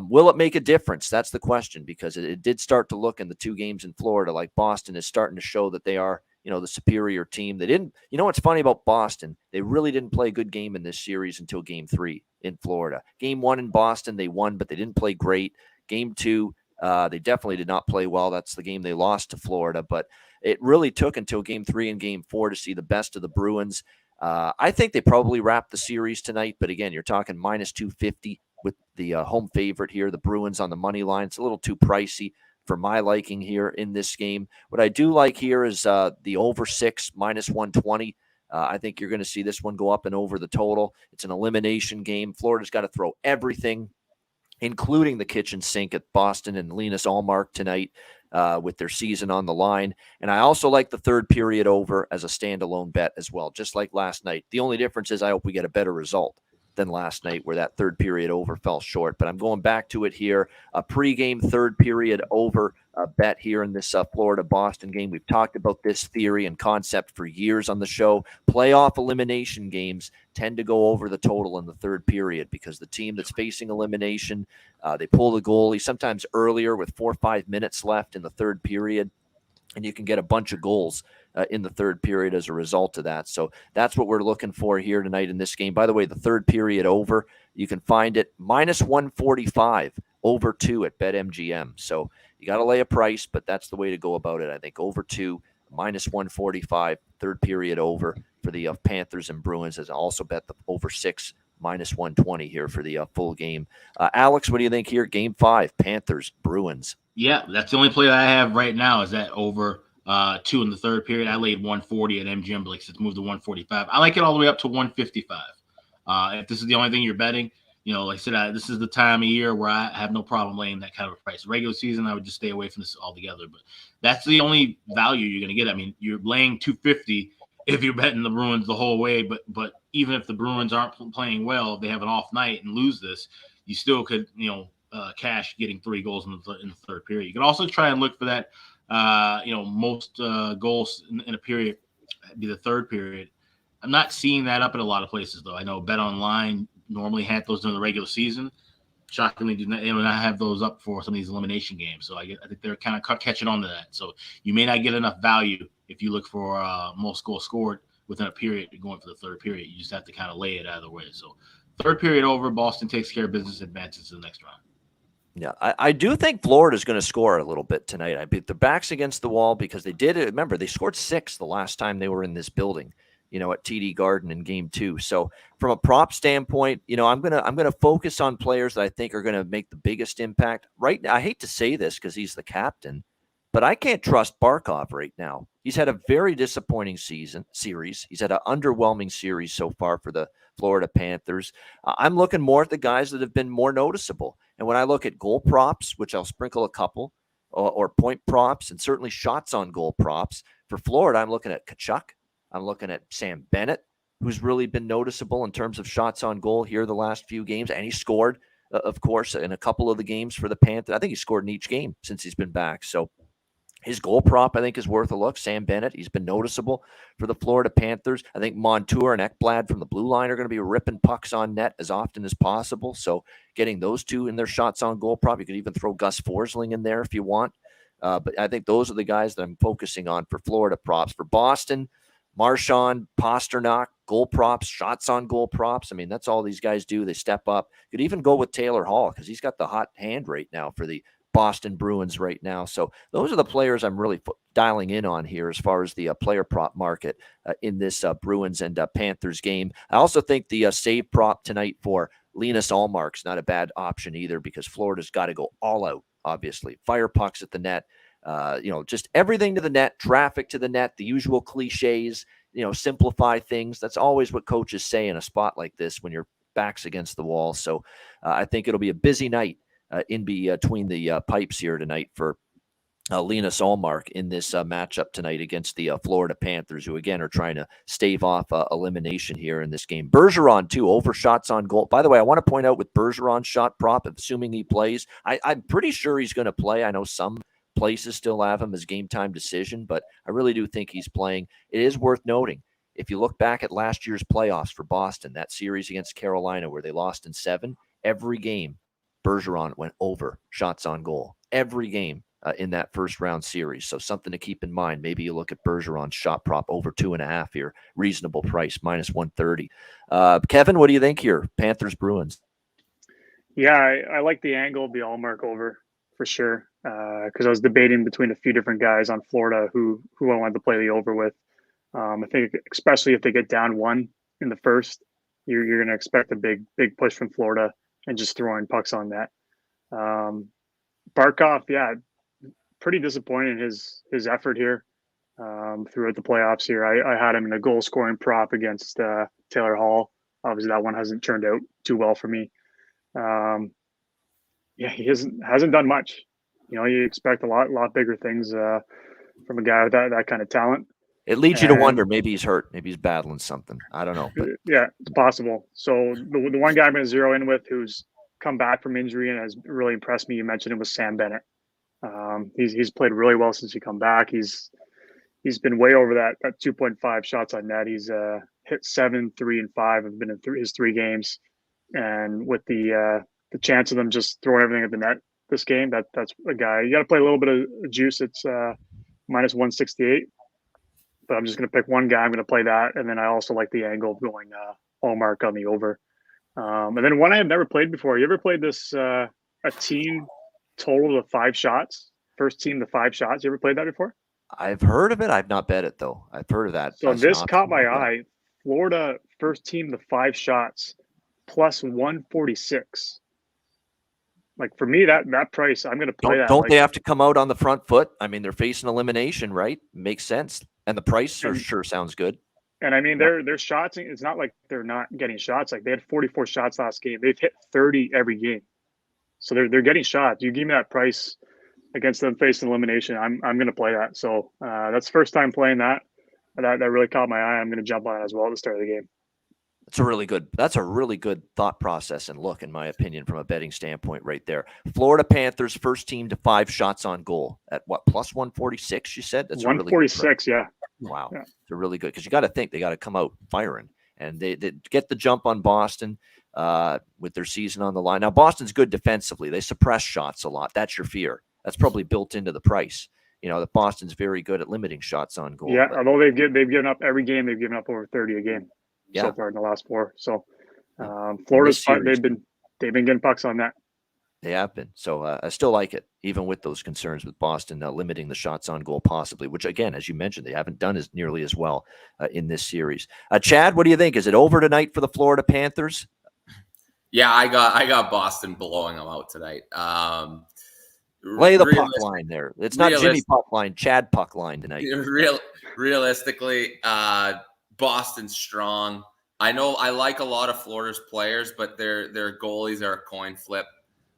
Will it make a difference? That's the question, because it did start to look in the 2 games in Florida like Boston is starting to show that they are, the superior team. They didn't, what's funny about Boston? They really didn't play a good game in this series until Game 3 in Florida. Game 1 in Boston, they won, but they didn't play great. Game 2, they definitely did not play well. That's the game they lost to Florida, but it really took until Game 3 and Game 4 to see the best of the Bruins. I think they probably wrapped the series tonight, but again, you're talking minus 250 with the home favorite here, the Bruins on the money line. It's a little too pricey for my liking here in this game. What I do like here is the over 6 minus 120. I think you're going to see this one go up and over the total. It's an elimination game. Florida's got to throw everything, including the kitchen sink at Boston and Linus Ullmark tonight with their season on the line. And I also like the third period over as a standalone bet as well, just like last night. The only difference is I hope we get a better result than last night where that third period over fell short. But I'm going back to it here. A pregame third period over bet here in this Florida-Boston game. We've talked about this theory and concept for years on the show. Playoff elimination games tend to go over the total in the third period because the team that's facing elimination, they pull the goalie sometimes earlier with 4 or 5 minutes left in the third period, and you can get a bunch of goals in the third period as a result of that. So that's what we're looking for here tonight in this game. By the way, the third period over, you can find it minus 145 over 2 at BetMGM. So you got to lay a price, but that's the way to go about it. I think over 2 -145, third period over for the Panthers and Bruins. As I also bet the over 6, -120 here for the full game. Alex, what do you think here? Game 5, Panthers, Bruins. Yeah, that's the only play that I have right now is that over 2 in the third period. I laid 140 at MGM, but it's moved to 145. I like it all the way up to 155. If this is the only thing you're betting, like I said, this is the time of year where I have no problem laying that kind of a price. Regular season, I would just stay away from this altogether. But that's the only value you're going to get. I mean, you're laying 250 if you're betting the Bruins the whole way. But even if the Bruins aren't playing well, if they have an off night and lose this, you still could, cash getting 3 goals in the third period. You can also try and look for that, most goals in a period be the third period. I'm not seeing that up in a lot of places, though. I know Bet Online normally had those during the regular season. Shockingly, they do not have those up for some of these elimination games. So I think they're kind of catching on to that. So you may not get enough value if you look for most goals scored within a period going for the third period. You just have to kind of lay it either way. So third period over, Boston takes care of business, advances to the next round. Yeah, I do think Florida's going to score a little bit tonight. I beat their backs against the wall because they did it. Remember, they scored 6 the last time they were in this building, at TD Garden in game 2. So from a prop standpoint, I'm gonna focus on players that I think are going to make the biggest impact. Right now, I hate to say this because he's the captain, but I can't trust Barkov right now. He's had a very disappointing series. He's had an underwhelming series so far for the Florida Panthers. I'm looking more at the guys that have been more noticeable. And when I look at goal props, which I'll sprinkle a couple, or point props, and certainly shots on goal props, for Florida, I'm looking at Tkachuk. I'm looking at Sam Bennett, who's really been noticeable in terms of shots on goal here the last few games. And he scored, of course, in a couple of the games for the Panthers. I think he scored in each game since he's been back. So his goal prop, I think, is worth a look. Sam Bennett, he's been noticeable for the Florida Panthers. I think Montour and Ekblad from the blue line are going to be ripping pucks on net as often as possible. So getting those two in their shots on goal prop, you could even throw Gus Forsling in there if you want. But I think those are the guys that I'm focusing on for Florida props. For Boston, Marchand, Pasternak, goal props, shots on goal props. I mean, that's all these guys do. They step up. You could even go with Taylor Hall because he's got the hot hand right now for the Boston Bruins right now. So those are the players I'm really dialing in on here as far as the player prop market in this Bruins and Panthers game. I also think the save prop tonight for Linus Ullmark's not a bad option either because Florida's got to go all out, obviously. Fire pucks at the net, just everything to the net, traffic to the net, the usual cliches, simplify things. That's always what coaches say in a spot like this when your back's against the wall. So I think it'll be a busy night in between the pipes here tonight for Linus Ullmark in this matchup tonight against the Florida Panthers, who again are trying to stave off elimination here in this game. Bergeron too, over shots on goal. By the way, I want to point out with Bergeron's shot prop, assuming he plays, I'm pretty sure he's going to play. I know some places still have him as game time decision, but I really do think he's playing. It is worth noting, if you look back at last year's playoffs for Boston, that series against Carolina where they lost in 7, every game Bergeron went over shots on goal every game in that first round series. So something to keep in mind. Maybe you look at Bergeron's shot prop over 2.5 here. Reasonable price, -130. Kevin, what do you think here? Panthers, Bruins. Yeah, I like the angle of the Ullmark over for sure. Because I was debating between a few different guys on Florida who I wanted to play the over with. I think especially if they get down 1 in the first, you're going to expect a big push from Florida and just throwing pucks on net. Barkov, yeah, pretty disappointed in his effort here throughout the playoffs here. I had him in a goal scoring prop against Taylor Hall. Obviously, that one hasn't turned out too well for me. He hasn't done much. You expect a lot bigger things from a guy with that kind of talent. It leads you to wonder, maybe he's hurt, maybe he's battling something. I don't know. But yeah, it's possible. So the one guy I'm going to zero in with who's come back from injury and has really impressed me, you mentioned it, was Sam Bennett. He's played really well since he come back. He's been way over that 2.5 shots on net. He's hit 7, 3, and 5 have been in his 3 games. And with the chance of them just throwing everything at the net this game, that's a guy. You got to play a little bit of juice. It's -168. But I'm just going to pick one guy. I'm going to play that. And then I also like the angle of going Ullmark on the over. And then one I have never played before. You ever played this, a team total of 5 shots? First team to 5 shots. You ever played that before? I've heard of it. I've not bet it though. I've heard of that. So as an this option. caught my eye. Florida first team to 5 shots plus 146. Like for me, that price, I'm going to play that. Don't like, they have to come out on the front foot? I mean, they're facing elimination, right? Makes sense. And the price sure sounds good. And I mean, their shots, it's not like they're not getting shots. Like they had 44 shots last game. They've hit 30 every game. So they're getting shots. You give me that price against them facing elimination, I'm going to play that. So that's the first time playing that. That really caught my eye. I'm going to jump on it as well at the start of the game. That's a really good thought process and look, in my opinion, from a betting standpoint right there. Florida Panthers, first team to 5 shots on goal at what, plus 146, you said? That's 146, really yeah. Wow. Yeah. They're really good because you got to think they got to come out firing. And they get the jump on Boston with their season on the line. Now, Boston's good defensively. They suppress shots a lot. That's your fear. That's probably built into the price. You know, that Boston's very good at limiting shots on goal. Yeah, although they've given up every game, they've given up over 30 a game. So far in the last 4. So Florida's they've been getting pucks on that. They have been. So I still like it, even with those concerns with Boston limiting the shots on goal possibly, which again, as you mentioned, they haven't done as nearly as well in this series. Chad, what do you think? Is it over tonight for the Florida Panthers? Yeah, I got Boston blowing them out tonight. Lay the puck line there. It's not Jimmy puck line, Chad puck line tonight. Realistically, Boston's strong. I know I like a lot of Florida's players, but their goalies are a coin flip.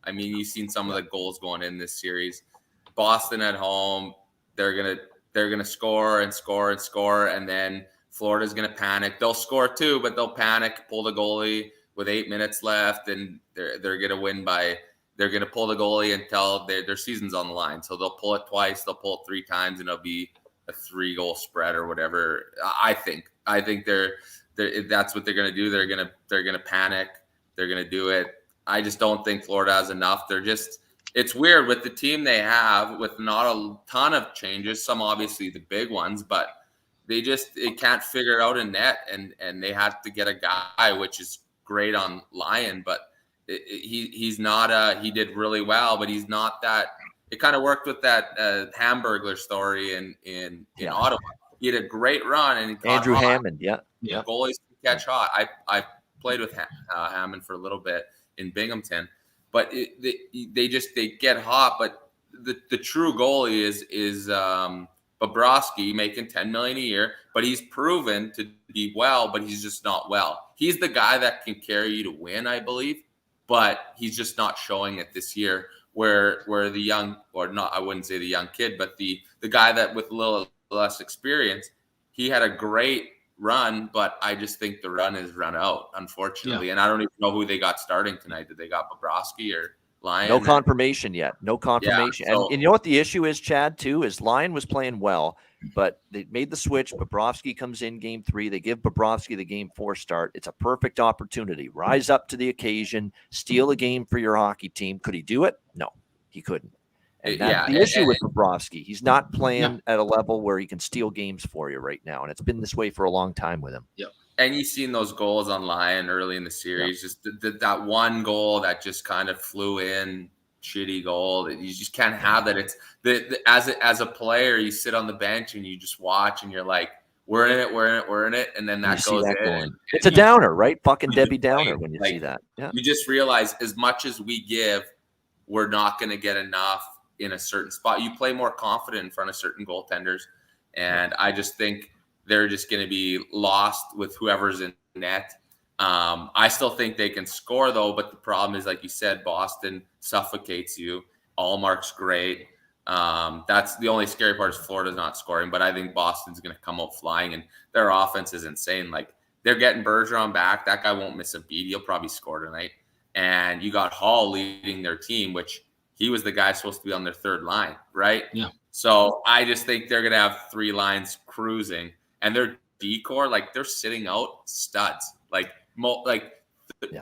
I mean, you've seen some of the goals going in this series. Boston at home, they're gonna score and score and score, and then Florida's gonna panic. They'll score too, but they'll panic, pull the goalie with 8 minutes left, and they're gonna win by. They're gonna pull the goalie until their season's on the line. So they'll pull it twice, they'll pull it 3 times, and it'll be a 3-goal spread or whatever. I think that's what they're gonna do. They're gonna panic. They're gonna do it. I just don't think Florida has enough. It's weird with the team they have with not a ton of changes, some obviously the big ones, but they can't figure it out in net, and they have to get a guy, which is great on Lyon, but he's not he did really well, but he's not that. It kind of worked with that Hamburglar story in Ottawa. He had a great run, and Andrew Hammond, goalies can catch hot. I played with Hammond for a little bit in Binghamton, but they get hot. But the true goalie is Bobrovsky, making $10 million a year, but he's proven to be well, but he's just not well. He's the guy that can carry you to win, I believe, but he's just not showing it this year. Where the young, or not, I wouldn't say the young kid, but the guy that with a little less experience, he had a great run, but I just think the run is run out, unfortunately. Yeah. And I don't even know who they got starting tonight. Did they got Bobrovsky or Lyon? No confirmation yet. No confirmation. Yeah, and you know what the issue is, Chad, too, is Lyon was playing well, but they made the switch. Bobrovsky comes in game 3. They give Bobrovsky the game 4 start. It's a perfect opportunity. Rise up to the occasion, steal a game for your hockey team. Could he do it? No, he couldn't. And that's the issue with Bobrovsky. He's not playing at a level where he can steal games for you right now, and it's been this way for a long time with him. Yep. And you've seen those goals on Lyon early in the series. Just that one goal that just kind of flew in, shitty goal. You just can't have that. It's as a player, you sit on the bench and you just watch, and you're like, "We're in it, we're in it," and then that goes in. It's a downer, right? Fucking Debbie Downer when you see that. Yeah. You just realize as much as we give, we're not going to get enough in a certain spot. You play more confident in front of certain goaltenders, and I just think they're just going to be lost with whoever's in net. I still think they can score though, but the problem is, like you said, Boston suffocates you. Allmark's great. That's the only scary part is Florida's not scoring, but I think Boston's going to come out flying, and their offense is insane. Like they're getting Bergeron back. That guy won't miss a beat. He'll probably score tonight. And you got Hall leading their team, which he was the guy supposed to be on their 3rd line, right? Yeah. So I just think they're going to have 3 lines cruising, and their decor, like they're sitting out studs.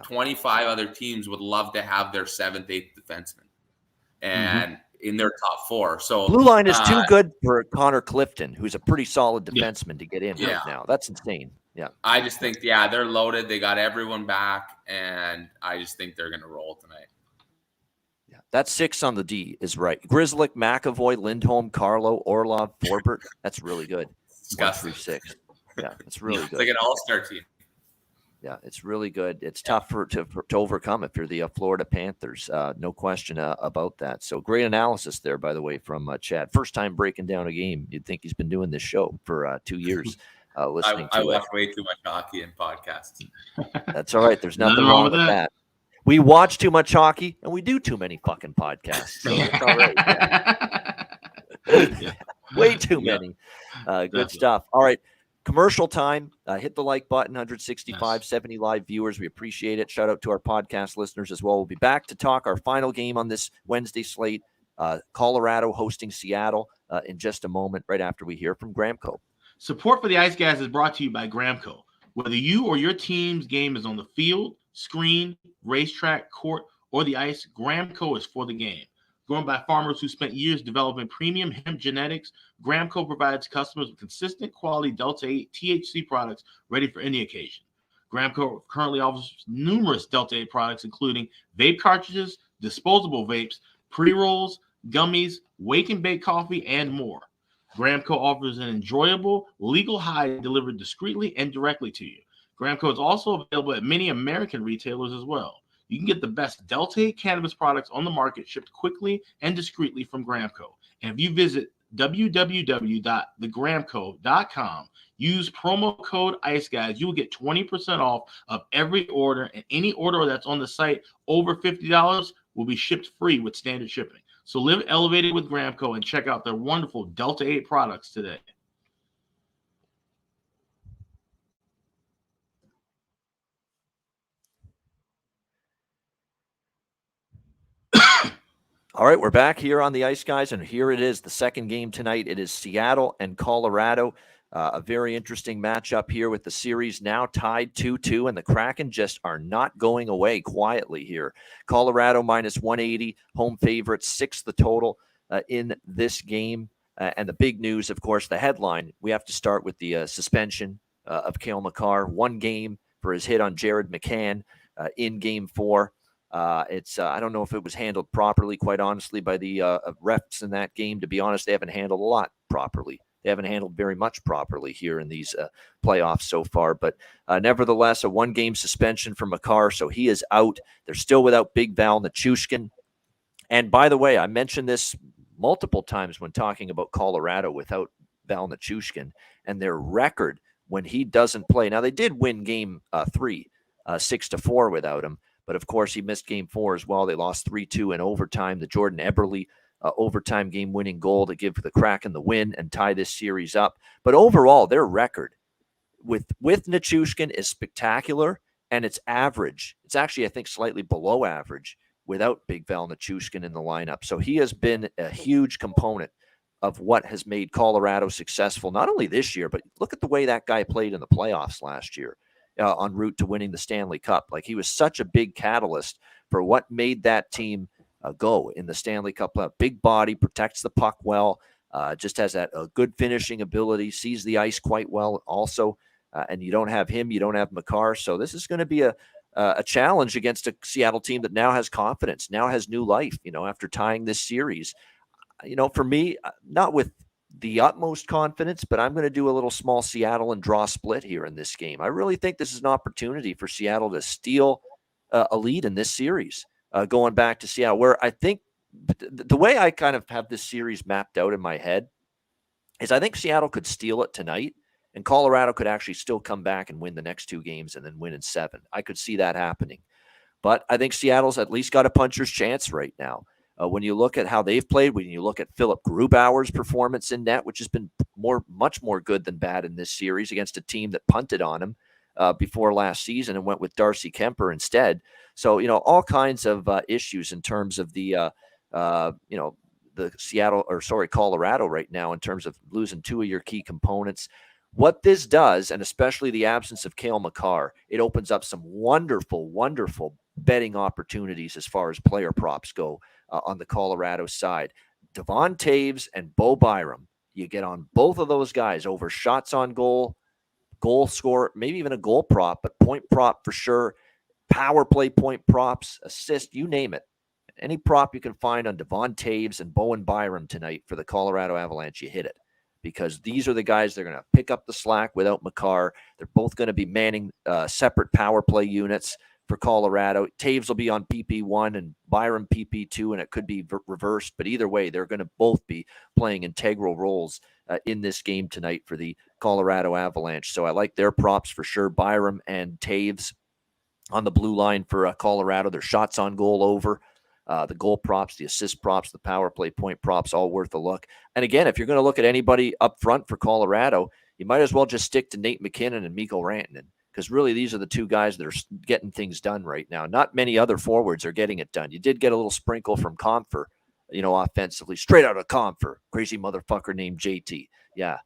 25 other teams would love to have their 7th, 8th defenseman, and in their top 4. So blue line is too good for Connor Clifton, who's a pretty solid defenseman to get in right now. That's insane. Yeah. I just think, they're loaded. They got everyone back, and I just think they're going to roll tonight. Yeah. That 6 on the D is right. Grzelcyk, McAvoy, Lindholm, Carlo, Orlov, Forbert. That's really good. 1 through 6. Yeah, it's really good. It's like an all-star team. Yeah, it's really good. It's tough to overcome if you're the Florida Panthers. No question about that. So great analysis there, by the way, from Chad. First time breaking down a game. You'd think he's been doing this show for 2 years. Listening I to watch way too much hockey and podcasts. That's all right. There's nothing wrong with that. We watch too much hockey and we do too many fucking podcasts. So it's all right. Yeah. Way too many. Good stuff. All right. Commercial time. Hit the like button. 165, 70 live viewers. We appreciate it. Shout out to our podcast listeners as well. We'll be back to talk our final game on this Wednesday slate. Colorado hosting Seattle in just a moment, right after we hear from Gramco. Support for the Ice Guys is brought to you by Gramco. Whether you or your team's game is on the field, screen, racetrack, court, or the ice, Gramco is for the game. Grown by farmers who spent years developing premium hemp genetics, Gramco provides customers with consistent quality Delta-8 THC products ready for any occasion. Gramco currently offers numerous Delta-8 products, including vape cartridges, disposable vapes, pre-rolls, gummies, wake and bake coffee, and more. Gramco offers an enjoyable, legal high delivered discreetly and directly to you. Gramco is also available at many American retailers as well. You can get the best Delta-8 cannabis products on the market shipped quickly and discreetly from Gramco. And if you visit www.thegramco.com, use promo code ICEGUYS, you will get 20% off of every order, and any order that's on the site over $50 will be shipped free with standard shipping. So live elevated with Gramco and check out their wonderful Delta-8 products today. All right, we're back here on the Ice Guys, and here it is, the second game tonight. It is Seattle and Colorado. A very interesting matchup here with the series now tied 2-2, and the Kraken just are not going away quietly here. Colorado minus 180, home favorites, 6 the total in this game. And the big news, of course, the headline, we have to start with the suspension of Cale Makar. 1 game for his hit on Jared McCann in Game 4. I don't know if it was handled properly, quite honestly, by the refs in that game. To be honest, they haven't handled a lot properly. They haven't handled very much properly here in these playoffs so far. But nevertheless, a 1-game suspension for Makar, so he is out. They're still without Big Val Nichushkin. And by the way, I mentioned this multiple times when talking about Colorado without Val Nichushkin and their record when he doesn't play. Now, they did win Game 3, 6-4 without him. But, of course, he missed Game 4 as well. They lost 3-2 in overtime. The Jordan Eberle overtime game-winning goal to give the Kraken the win and tie this series up. But overall, their record with Nichushkin is spectacular, and it's average. It's actually, I think, slightly below average without Big Val Nichushkin in the lineup. So he has been a huge component of what has made Colorado successful, not only this year, but look at the way that guy played in the playoffs last year. En route to winning the Stanley Cup. Like, he was such a big catalyst for what made that team go in the Stanley Cup. Big body, protects the puck well, just has that good finishing ability, sees the ice quite well also. And you don't have him, you don't have Makar. So this is going to be a challenge against a Seattle team that now has confidence, now has new life, after tying this series. For me, not with the utmost confidence, but I'm going to do a little small Seattle and draw split here in this game. I really think this is an opportunity for Seattle to steal a lead in this series, going back to Seattle, where I think the way I kind of have this series mapped out in my head is I think Seattle could steal it tonight, and Colorado could actually still come back and win the next 2 games and then win in 7. I could see that happening. But I think Seattle's at least got a puncher's chance right now. When you look at how they've played, when you look at Philip Grubauer's performance in net, which has been much more good than bad in this series against a team that punted on him before last season and went with Darcy Kemper instead. So, all kinds of issues in terms of the Colorado right now in terms of losing 2 of your key components. What this does, and especially the absence of Cale Makar, it opens up some wonderful, wonderful betting opportunities as far as player props go on the Colorado side. Devon Taves and Bo Byram, you get on both of those guys over shots on goal, goal score, maybe even a goal prop, but point prop for sure, power play point props, assist, you name it. any prop you can find on Devon Taves and Bowen Byram tonight for the Colorado Avalanche, you hit it. Because these are the guys that are going to pick up the slack without Makar. They're both going to be manning separate power play units for Colorado. Taves will be on PP1 and Byram PP2, and it could be reversed. But either way, they're going to both be playing integral roles in this game tonight for the Colorado Avalanche. So I like their props for sure. Byram and Taves on the blue line for Colorado. Their shots on goal over. The goal props, the assist props, the power play point props, all worth a look. And again, if you're going to look at anybody up front for Colorado, you might as well just stick to Nate McKinnon and Mikko Rantanen, because really these are the two guys that are getting things done right now. Not many other forwards are getting it done. You did get a little sprinkle from Compher, offensively, straight out of Compher, crazy motherfucker named JT. Yeah,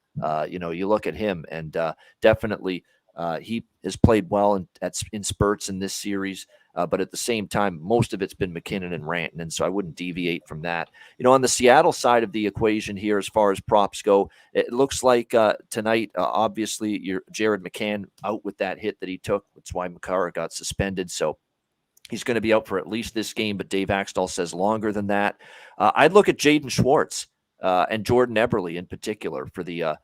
you look at him, and definitely he has played well in spurts in this series. But at the same time, most of it's been McKinnon and Rantanen, so I wouldn't deviate from that. On the Seattle side of the equation here, as far as props go, it looks like tonight, obviously, Jared McCann out with that hit that he took. That's why Makar got suspended. So he's going to be out for at least this game, but Dave Axtell says longer than that. I'd look at Jaden Schwartz and Jordan Eberle in particular for the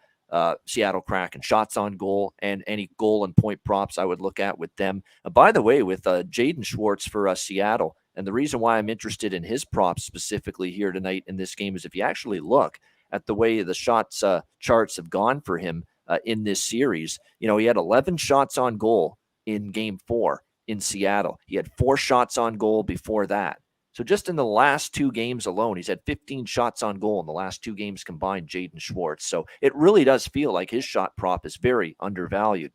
Seattle Kraken. Shots on goal and any goal and point props I would look at with them. By the way, with Jaden Schwartz for Seattle, and the reason why I'm interested in his props specifically here tonight in this game is if you actually look at the way the shots charts have gone for him in this series, he had 11 shots on goal in Game 4 in Seattle. He had 4 shots on goal before that. So just in the last 2 games alone, he's had 15 shots on goal in the last 2 games combined, Jaden Schwartz. So it really does feel like his shot prop is very undervalued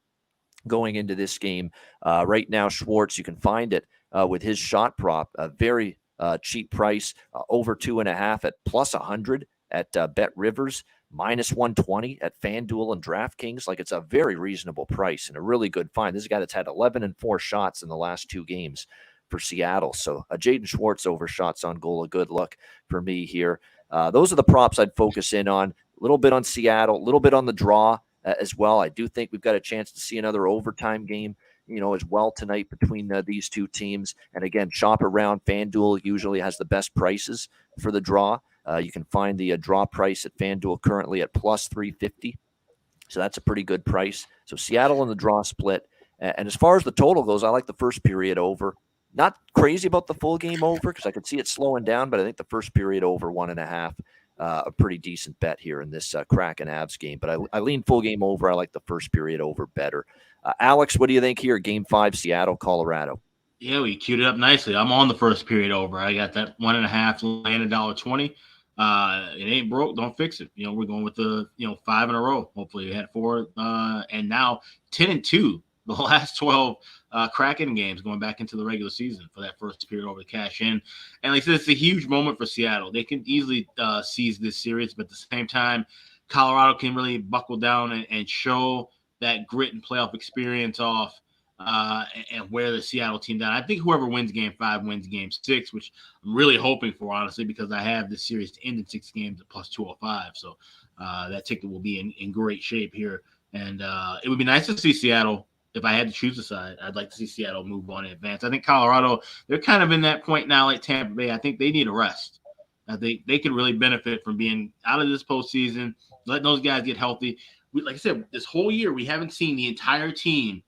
going into this game. Right now, Schwartz, you can find it with his shot prop, a very cheap price, over 2.5 at plus 100 at Bet Rivers, minus 120 at FanDuel and DraftKings. Like, it's a very reasonable price and a really good find. This is a guy that's had 11 and 4 shots in the last 2 games for Seattle. So Jaden Schwartz over shots on goal, a good look for me here. Those are the props I'd focus in on. A little bit on Seattle, a little bit on the draw as well. I do think we've got a chance to see another overtime game, as well tonight between these two teams. And again, shop around. FanDuel usually has the best prices for the draw. You can find the draw price at FanDuel currently at plus 350. So that's a pretty good price. So Seattle in the draw split. And as far as the total goes, I like the first period over. Not crazy about the full game over because I could see it slowing down, but I think the first period over 1.5, a pretty decent bet here in this Kraken Avs game. But I lean full game over. I like the first period over better. Alex, what do you think here? Game 5, Seattle, Colorado. Yeah, we queued it up nicely. I'm on the first period over. I got that 1.5 land $1.20. It ain't broke, don't fix it. We're going with the 5 in a row. Hopefully we had 4 and now 10-2. The last 12 Kraken games going back into the regular season for that first period over to cash in. And like I said, it's a huge moment for Seattle. They can easily seize this series, but at the same time, Colorado can really buckle down and show that grit and playoff experience off and wear the Seattle team down. I think whoever wins Game 5 wins Game 6, which I'm really hoping for, honestly, because I have this series to end in 6 games at plus 205. So that ticket will be in great shape here. And it would be nice to see Seattle. If I had to choose a side, I'd like to see Seattle move on in advance. I think Colorado, they're kind of in that point now like Tampa Bay. I think they need a rest. I think they could really benefit from being out of this postseason, letting those guys get healthy. Like I said, this whole year, we haven't seen the entire team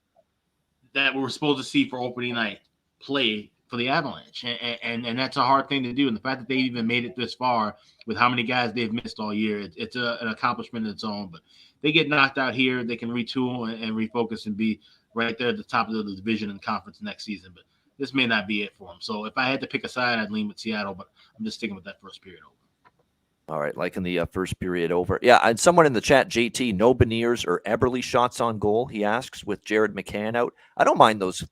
that we were supposed to see for opening night play for the Avalanche. And that's a hard thing to do. And the fact that they even made it this far with how many guys they've missed all year, it's an accomplishment in its own. But they get knocked out here, they can retool and refocus and be right there at the top of the division and conference next season. But this may not be it for them. So if I had to pick a side, I'd lean with Seattle, but I'm just sticking with that first period over. All right, liking the first period over. Yeah, and someone in the chat, JT, no Beniers or Eberle shots on goal, he asks, with Jared McCann out. I don't mind those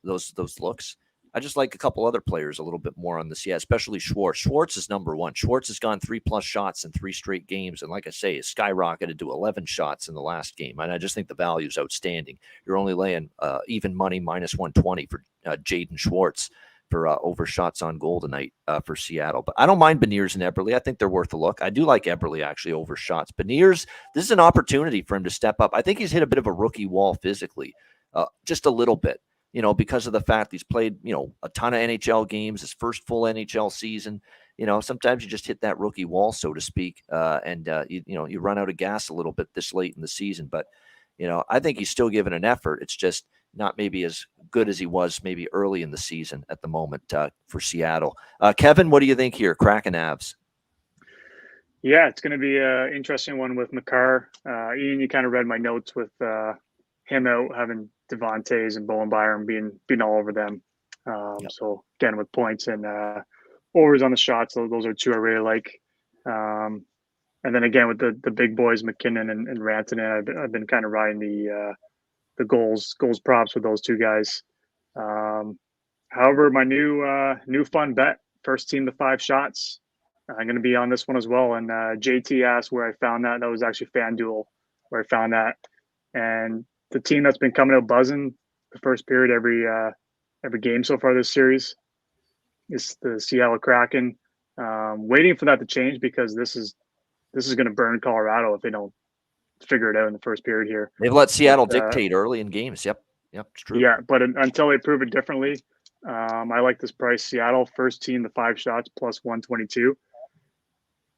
looks. I just like a couple other players a little bit more on this. Yeah, especially Schwartz. Schwartz is number one. Schwartz has gone 3+ shots in 3 straight games. And like I say, has skyrocketed to 11 shots in the last game. And I just think the value is outstanding. You're only laying even money minus 120 for Jaden Schwartz for over shots on goal tonight for Seattle. But I don't mind Beniers and Eberle. I think they're worth a look. I do like Eberle actually over shots. Beniers, this is an opportunity for him to step up. I think he's hit a bit of a rookie wall physically, just a little bit. because of the fact he's played, a ton of NHL games, his first full NHL season. Sometimes you just hit that rookie wall, so to speak, and you run out of gas a little bit this late in the season. But I think he's still giving an effort. It's just not maybe as good as he was maybe early in the season at the moment for Seattle. Kevin, what do you think here? Kraken Avs. Yeah, it's going to be an interesting one with Makar. Ian, you kind of read my notes with him out, having Devontae's and Bowen Byram being all over them. Yep. So again, with points and overs on the shots, those are two I really like. And then again with the big boys, McKinnon and Rantanen, I've been kind of riding the goals props with those two guys. However, my new fun bet, first team to 5 shots. I'm going to be on this one as well. And JT asked where I found that. That was actually FanDuel where I found that. And the team that's been coming out buzzing the first period every game so far this series is the Seattle Kraken. Waiting for that to change because this is going to burn Colorado if they don't figure it out in the first period here. They've let Seattle dictate early in games. Yep, it's true. Yeah, but until they prove it differently, I like this price. Seattle first team to 5 shots plus 122.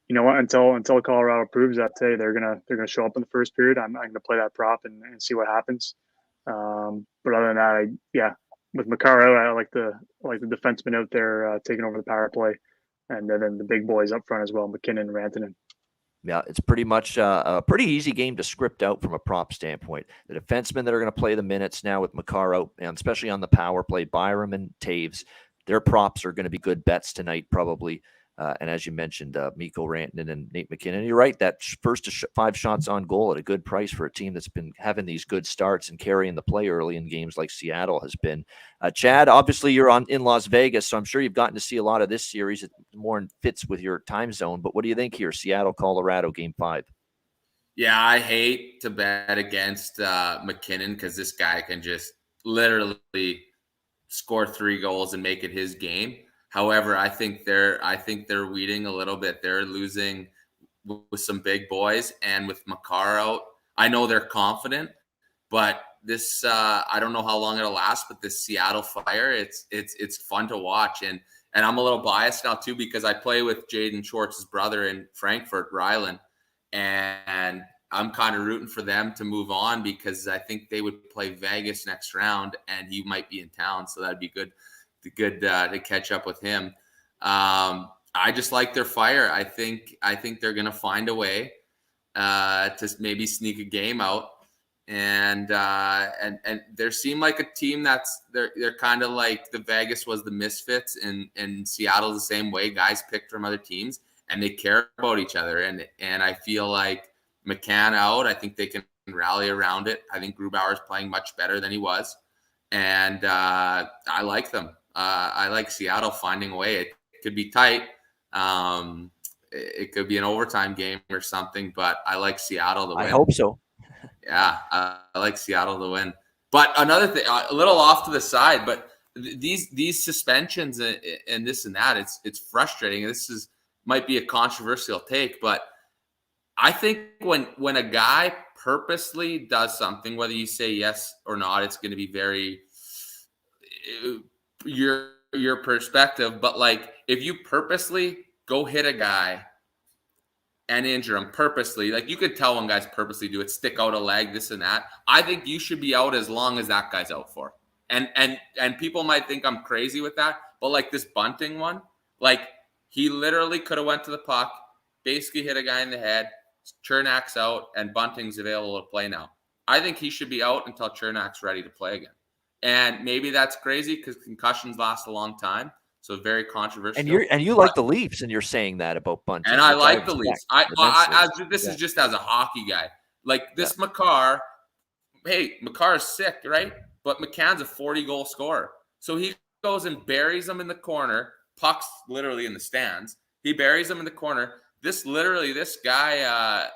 You know what? Until Colorado proves that today, they're gonna show up in the first period. I'm gonna play that prop and see what happens. But other than that, with Makar out, I like the defenseman out there taking over the power play, and then the big boys up front as well, McKinnon and Rantanen. Yeah, it's pretty much a pretty easy game to script out from a prop standpoint. The defensemen that are going to play the minutes now with Makar out, and especially on the power play, Byram and Taves, their props are going to be good bets tonight probably. And as you mentioned, Mikko Rantanen and Nate McKinnon, you're right, that first 5 shots on goal at a good price for a team that's been having these good starts and carrying the play early in games like Seattle has been. Chad, obviously you're in Las Vegas, so I'm sure you've gotten to see a lot of this series. It more fits with your time zone, but what do you think here? Seattle, Colorado, Game 5. Yeah, I hate to bet against McKinnon because this guy can just literally score 3 goals and make it his game. However, I think they're weeding a little bit. They're losing with some big boys, and with Makar out, I know they're confident, but this I don't know how long it'll last. But this Seattle fire, it's fun to watch, and I'm a little biased now too because I play with Jaden Schwartz's brother in Frankfurt, Rylan, and I'm kind of rooting for them to move on because I think they would play Vegas next round, and he might be in town, so that'd be good to catch up with him. I just like their fire. I think they're going to find a way to maybe sneak a game out, and they seem like a team that's they're kind of like the Vegas was the Misfits, and Seattle's the same way. Guys picked from other teams and they care about each other, and I feel like McCann out, I think they can rally around it. I think Grubauer's playing much better than he was, and I like them. I like Seattle finding a way. It could be tight. It could be an overtime game or something, but I like Seattle to win. I hope so. Yeah, I like Seattle to win. But another thing, a little off to the side, but these suspensions and this and that, it's frustrating. This might be a controversial take, but I think when a guy purposely does something, whether you say yes or not, it's going to be very your perspective. But like if you purposely go hit a guy and injure him purposely, like you could tell when guys purposely do it, stick out a leg, this and that. I think you should be out as long as that guy's out for. And people might think I'm crazy with that, but like this Bunting one, like he literally could have went to the puck, basically hit a guy in the head, Chernak's out, and Bunting's available to play now. I think he should be out until Chernak's ready to play again. And maybe that's crazy because concussions last a long time. So very controversial. And you like the Leafs, and you're saying that about Bunting. And I like the Leafs. This is just as a hockey guy. Like this Makar, hey, Makar's sick, right? But McCann's a 40-goal scorer. So he goes and buries them in the corner. Puck's literally in the stands. He buries them in the corner. This guy,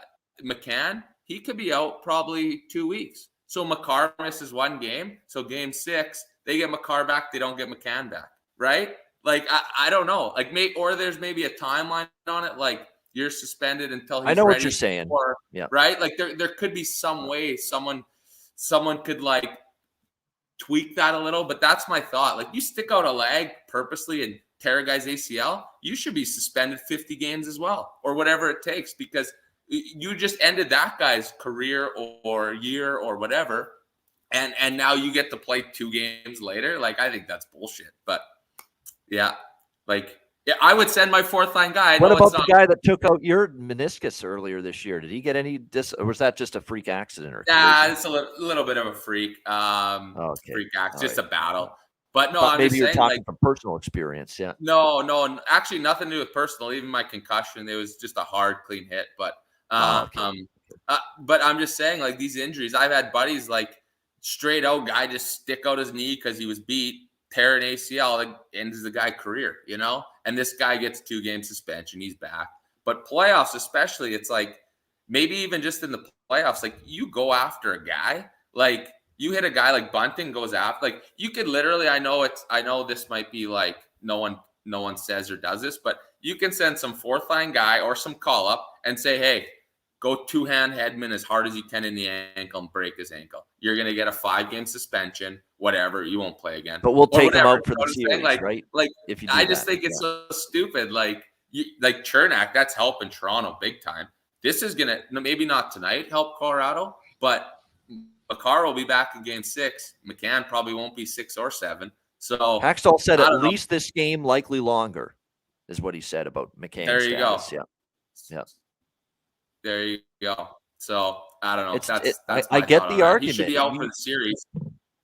McCann, he could be out probably 2 weeks. So Makar misses 1 game. So game 6, they get Makar back. They don't get McCann back, right? Like, I don't know. Like, or there's maybe a timeline on it. Like, you're suspended until he's ready. I know what you're saying. Yeah. Right? Like, there could be some way someone could, like, tweak that a little. But that's my thought. Like, you stick out a leg purposely and tear a guy's ACL, you should be suspended 50 games as well, or whatever it takes, because you just ended that guy's career or year or whatever. And now you get to play 2 games later. Like, I think that's bullshit. But yeah, like, yeah, I would send my 4th line guy. What about the guy that took out your meniscus earlier this year? Did he get any or was that just a freak accident? Or it's a little bit of a freak. Freak accident, just a battle. But no, maybe you're talking from personal experience. Yeah. No, actually nothing to do with personal. Even my concussion, it was just a hard, clean hit. But but I'm just saying, like, these injuries, I've had buddies, like, straight out guy just stick out his knee because he was beat, tear an ACL, like, ends the guy's career, you know? And this guy gets 2-game suspension, he's back. But playoffs especially, it's like, maybe even just in the playoffs, like, you go after a guy, like, you hit a guy like Bunting goes after, like, you could literally, I know this might be like, no one says or does this, but you can send some 4th line guy or some call up and say, hey, go 2-hand Hedman as hard as you can in the ankle and break his ankle. You're going to get a 5-game suspension, whatever. You won't play again. But we'll take him out for the series, right? Like, if you I just think it's so stupid. Like Chernak, that's helping Toronto big time. This is going to, maybe not tonight, help Colorado, but Makar will be back in game 6. McCann probably won't be 6 or 7. So Hackstall said at least this game, likely longer, is what he said about McCann's There you status. go. Yeah. There you go. So I don't know. That's I get the argument. He should be out for the series.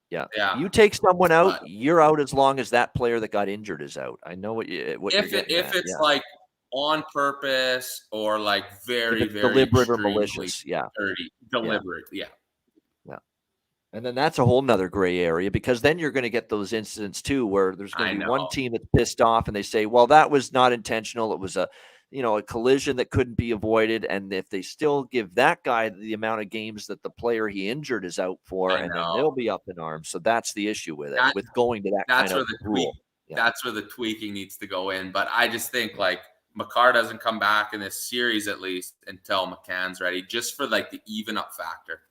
Yeah. Yeah. You take someone out, you're out as long as that player that got injured is out. I know what you're getting at. It's like on purpose or like very deliberate or malicious. Yeah. Dirty, deliberate. Yeah. And then that's a whole nother gray area, because then you're going to get those incidents too, where there's going to be one team that's pissed off and they say, well, that was not intentional. It was a collision that couldn't be avoided. And if they still give that guy the amount of games that the player he injured is out for, and then they'll be up in arms. So that's the issue with it, with going to that kind of rule. That's where the tweaking needs to go in. But I just think, like, Makar doesn't come back in this series, at least until McCann's ready, just for like the even up factor.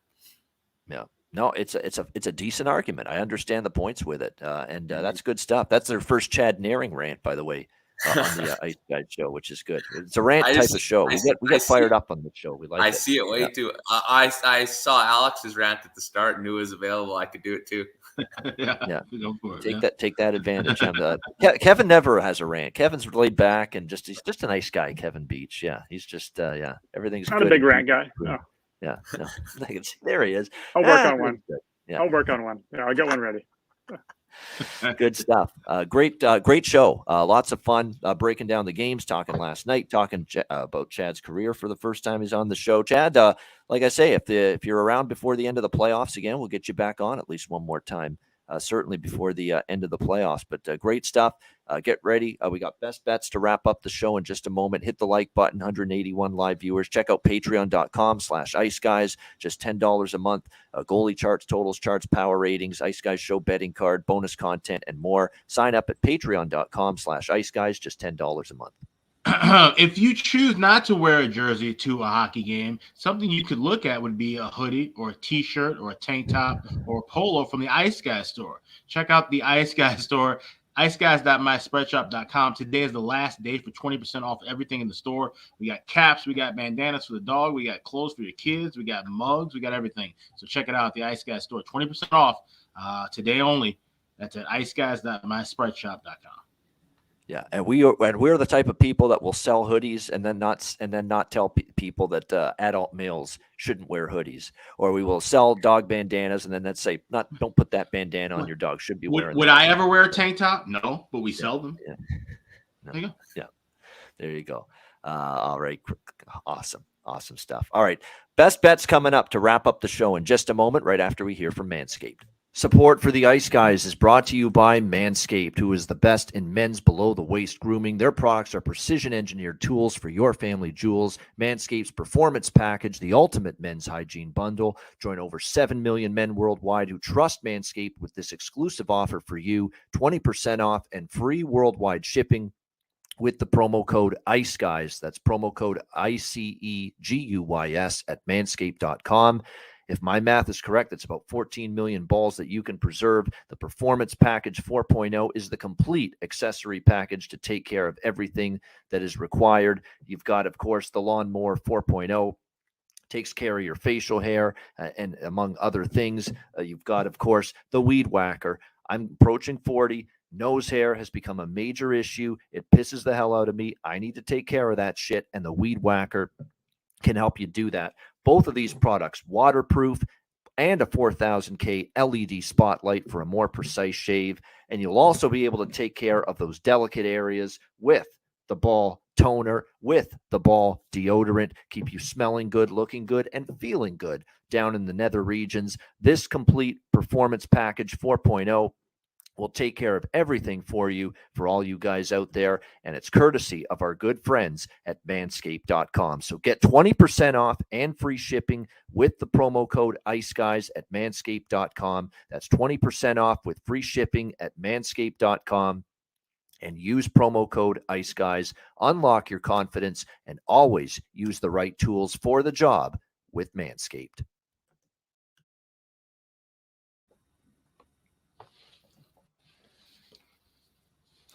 Yeah. No, it's a decent argument. I understand the points with it, and that's good stuff. That's their first Chad Naring rant, by the way, on the Ice Guys show, which is good. It's a rant type of show. We get fired up on the show. We like. I see it way too. I saw Alex's rant at the start, knew it was available. I could do it too. Yeah. Take that advantage. Kevin never has a rant. Kevin's laid back and he's just a nice guy. Kevin Beach. Yeah, he's just everything's not good. a big rant guy. No. Yeah, no. There he is. I'll work on one. Yeah. I'll work on one. Yeah, I'll get one ready. Good stuff. Great show. Lots of fun breaking down the games, talking last night, talking about Chad's career for the first time he's on the show. Chad, like I say, if you're around before the end of the playoffs again, we'll get you back on at least one more time. Certainly before the end of the playoffs. But great stuff. Get ready. We got best bets to wrap up the show in just a moment. Hit the like button, 181 live viewers. Check out patreon.com/iceguys. Just $10 a month. Goalie charts, totals charts, power ratings, Ice Guys show betting card, bonus content, and more. Sign up at patreon.com/iceguys. Just $10 a month. If you choose not to wear a jersey to a hockey game, something you could look at would be a hoodie or a t-shirt or a tank top or a polo from the Ice Guys store. Check out the Ice Guys store, iceguys.myspreadshop.com. Today is the last day for 20% off everything in the store. We got caps, we got bandanas for the dog, we got clothes for your kids, we got mugs, we got everything. So check it out at the Ice Guys store, 20% off today only. That's at iceguys.myspreadshop.com. Yeah, and we're the type of people that will sell hoodies and then not tell people that adult males shouldn't wear hoodies, or we will sell dog bandanas and then let's say don't put that bandana on your dog. Should be wearing. Would I ever wear a tank top? No, but we sell them. Yeah. No. There you go. Yeah, there you go. All right, awesome stuff. All right, best bets coming up to wrap up the show in just a moment, right after we hear from Manscaped. Support for the Ice Guys is brought to you by Manscaped, who is the best in men's below-the-waist grooming. Their products are precision-engineered tools for your family jewels. Manscaped's Performance Package, the ultimate men's hygiene bundle. Join over 7 million men worldwide who trust Manscaped with this exclusive offer for you, 20% off and free worldwide shipping with the promo code ICEGUYS. That's promo code ICEGUYS at manscaped.com. If my math is correct, it's about 14 million balls that you can preserve. The Performance Package 4.0 is the complete accessory package to take care of everything that is required. You've got, of course, the Lawnmower 4.0. Takes care of your facial hair and among other things. You've got, of course, the Weed Whacker. I'm approaching 40. Nose hair has become a major issue. It pisses the hell out of me. I need to take care of that shit, and the Weed Whacker can help you do that. Both of these products, waterproof and a 4000K LED spotlight for a more precise shave. And you'll also be able to take care of those delicate areas with the ball toner, with the ball deodorant, keep you smelling good, looking good, and feeling good down in the nether regions. This complete Performance Package 4.0 will take care of everything for you, for all you guys out there, and it's courtesy of our good friends at manscaped.com. So get 20% off and free shipping with the promo code IceGuys at manscaped.com. That's 20% off with free shipping at manscaped.com. And use promo code IceGuys. Unlock your confidence and always use the right tools for the job with Manscaped.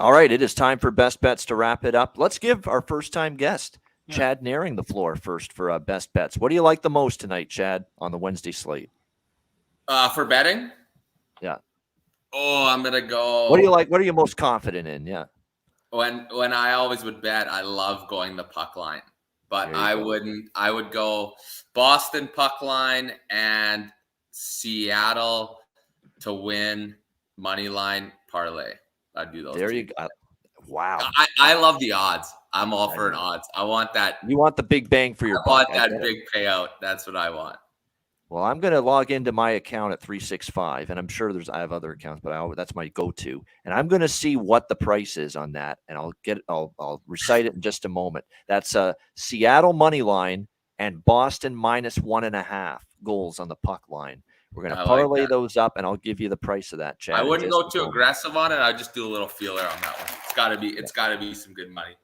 All right, it is time for Best Bets to wrap it up. Let's give our first-time guest, Chad Naring, the floor first for Best Bets. What do you like the most tonight, Chad, on the Wednesday slate? For betting? Yeah. Oh, I'm gonna go. What do you like? What are you most confident in? Yeah. When I always would bet, I love going the puck line, but I wouldn't. I would go Boston puck line and Seattle to win money line parlay. I'd do those. There you go. Wow. I love the odds. I'm all for an odds. I want that. You want the big bang for your buck. I want that big payout. That's what I want. Well, I'm going to log into my account at 365, and I'm sure I have other accounts, but that's my go-to. And I'm going to see what the price is on that, and I'll recite it in just a moment. That's Seattle money line and Boston -1.5 goals on the puck line. We're going to parlay those up, and I'll give you the price of that, Chad. I wouldn't go too aggressive on it. I'd just do a little feeler on that one. It's got to be some good money.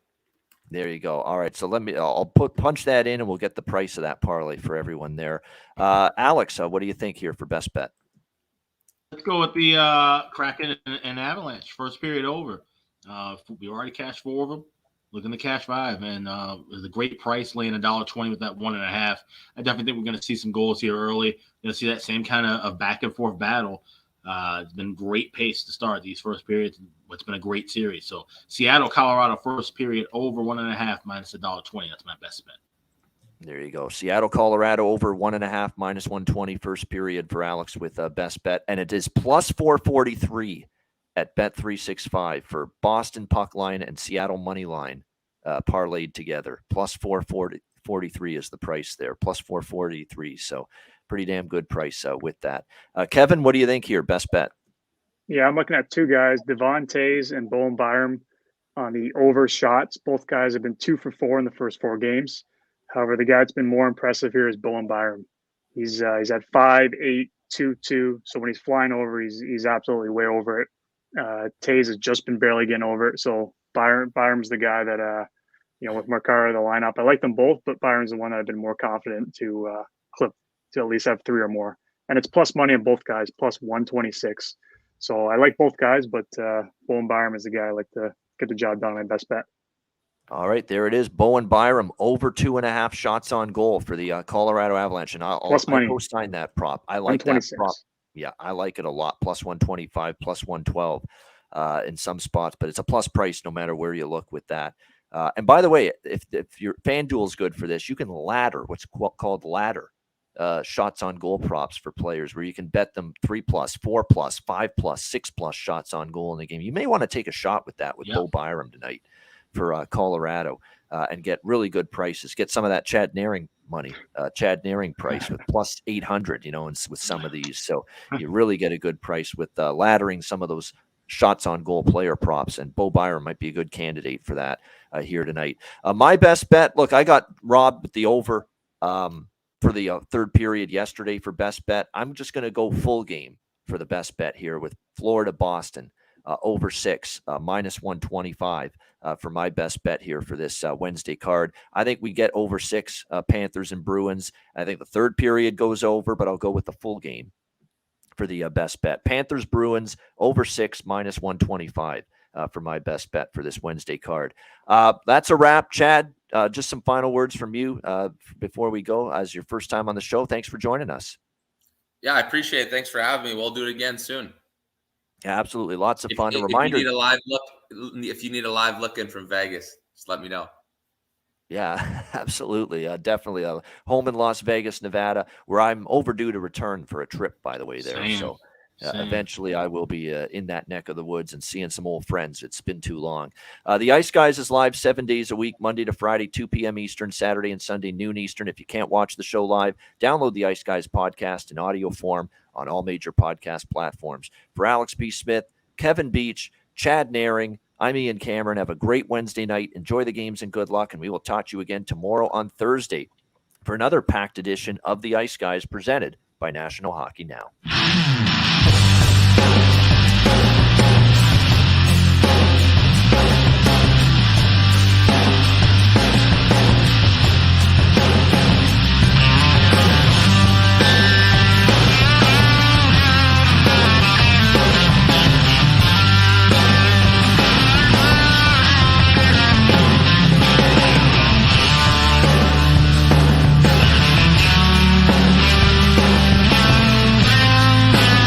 There you go. All right, so I'll punch that in, and we'll get the price of that parlay for everyone there. Alex, what do you think here for best bet? Let's go with the Kraken and Avalanche. First period over. We already cashed 4 of them. Looking to cash 5, and it was a great price, laying $1.20 with that 1.5. I definitely think we're going to see some goals here early. You're going to see that same kind of back and forth battle. It's been great pace to start these first periods. It's been a great series. So Seattle, Colorado, first period over 1.5 -$1.20. That's my best bet. There you go. Seattle, Colorado over 1.5 -120 first period for Alex with best bet. And it is +443 at Bet365 for Boston puck line and Seattle money line parlayed together. +443 is the price there. +443. So pretty damn good price with that. Kevin, what do you think here? Best bet? Yeah, I'm looking at 2 guys, Devon Toews and Bowen Byram, on the over shots. Both guys have been 2 for 4 in the first 4 games. However, the guy that's been more impressive here is Bowen Byram. He's at 5'8", 2'2". So when he's flying over, he's absolutely way over it. Toews has just been barely getting over it. So Byram's the guy that with Markara the lineup. I like them both, but Byram's the one that I've been more confident to clip to at least have 3 or more. And it's plus money on both guys, +126. So I like both guys, but Bowen Byram is the guy I like to get the job done on my best bet. All right, there it is. Bowen Byram over 2.5 shots on goal for the Colorado Avalanche, and I'll co-sign that prop. I like that prop. Yeah, I like it a lot. +125, +112 in some spots, but it's a plus price no matter where you look with that. And by the way, if your FanDuel is good for this, you can ladder what's called ladder shots on goal props for players, where you can bet them 3+, 4+, 5+, 6+ shots on goal in the game. You may want to take a shot with that with Bo Byram tonight for Colorado and get really good prices. Get some of that Chad Naring money, Chad Naring price with +800, and with some of these. So you really get a good price with laddering some of those shots on goal player props, and Bo Byram might be a good candidate for that here tonight. My best bet, look, I got robbed with the over for the third period yesterday for best bet. I'm just going to go full game for the best bet here with Florida Boston over 6, minus 125 for my best bet here for this Wednesday card. I think we get over 6 Panthers and Bruins. I think the third period goes over, but I'll go with the full game for the best bet. Panthers, Bruins, over 6, minus 125 for my best bet for this Wednesday card. That's a wrap. Chad, just some final words from you before we go. As your first time on the show, thanks for joining us. Yeah, I appreciate it. Thanks for having me. We'll do it again soon. Yeah, absolutely. Lots of fun. If Reminder. you need a live look, if you need a live look in from Vegas, just let me know. Yeah, absolutely. Definitely. Home in Las Vegas, Nevada, where I'm overdue to return for a trip, by the way, there. Same. So eventually I will be in that neck of the woods and seeing some old friends. It's been too long. The Ice Guys is live 7 days a week, Monday to Friday, 2 p.m. Eastern, Saturday and Sunday, noon Eastern. If you can't watch the show live, download the Ice Guys podcast in audio form on all major podcast platforms. For Alex B. Smith, Kevin Beach, Chad Naring, I'm Ian Cameron. Have a great Wednesday night. Enjoy the games and good luck. And we will talk to you again tomorrow on Thursday for another packed edition of the Ice Guys presented by National Hockey Now.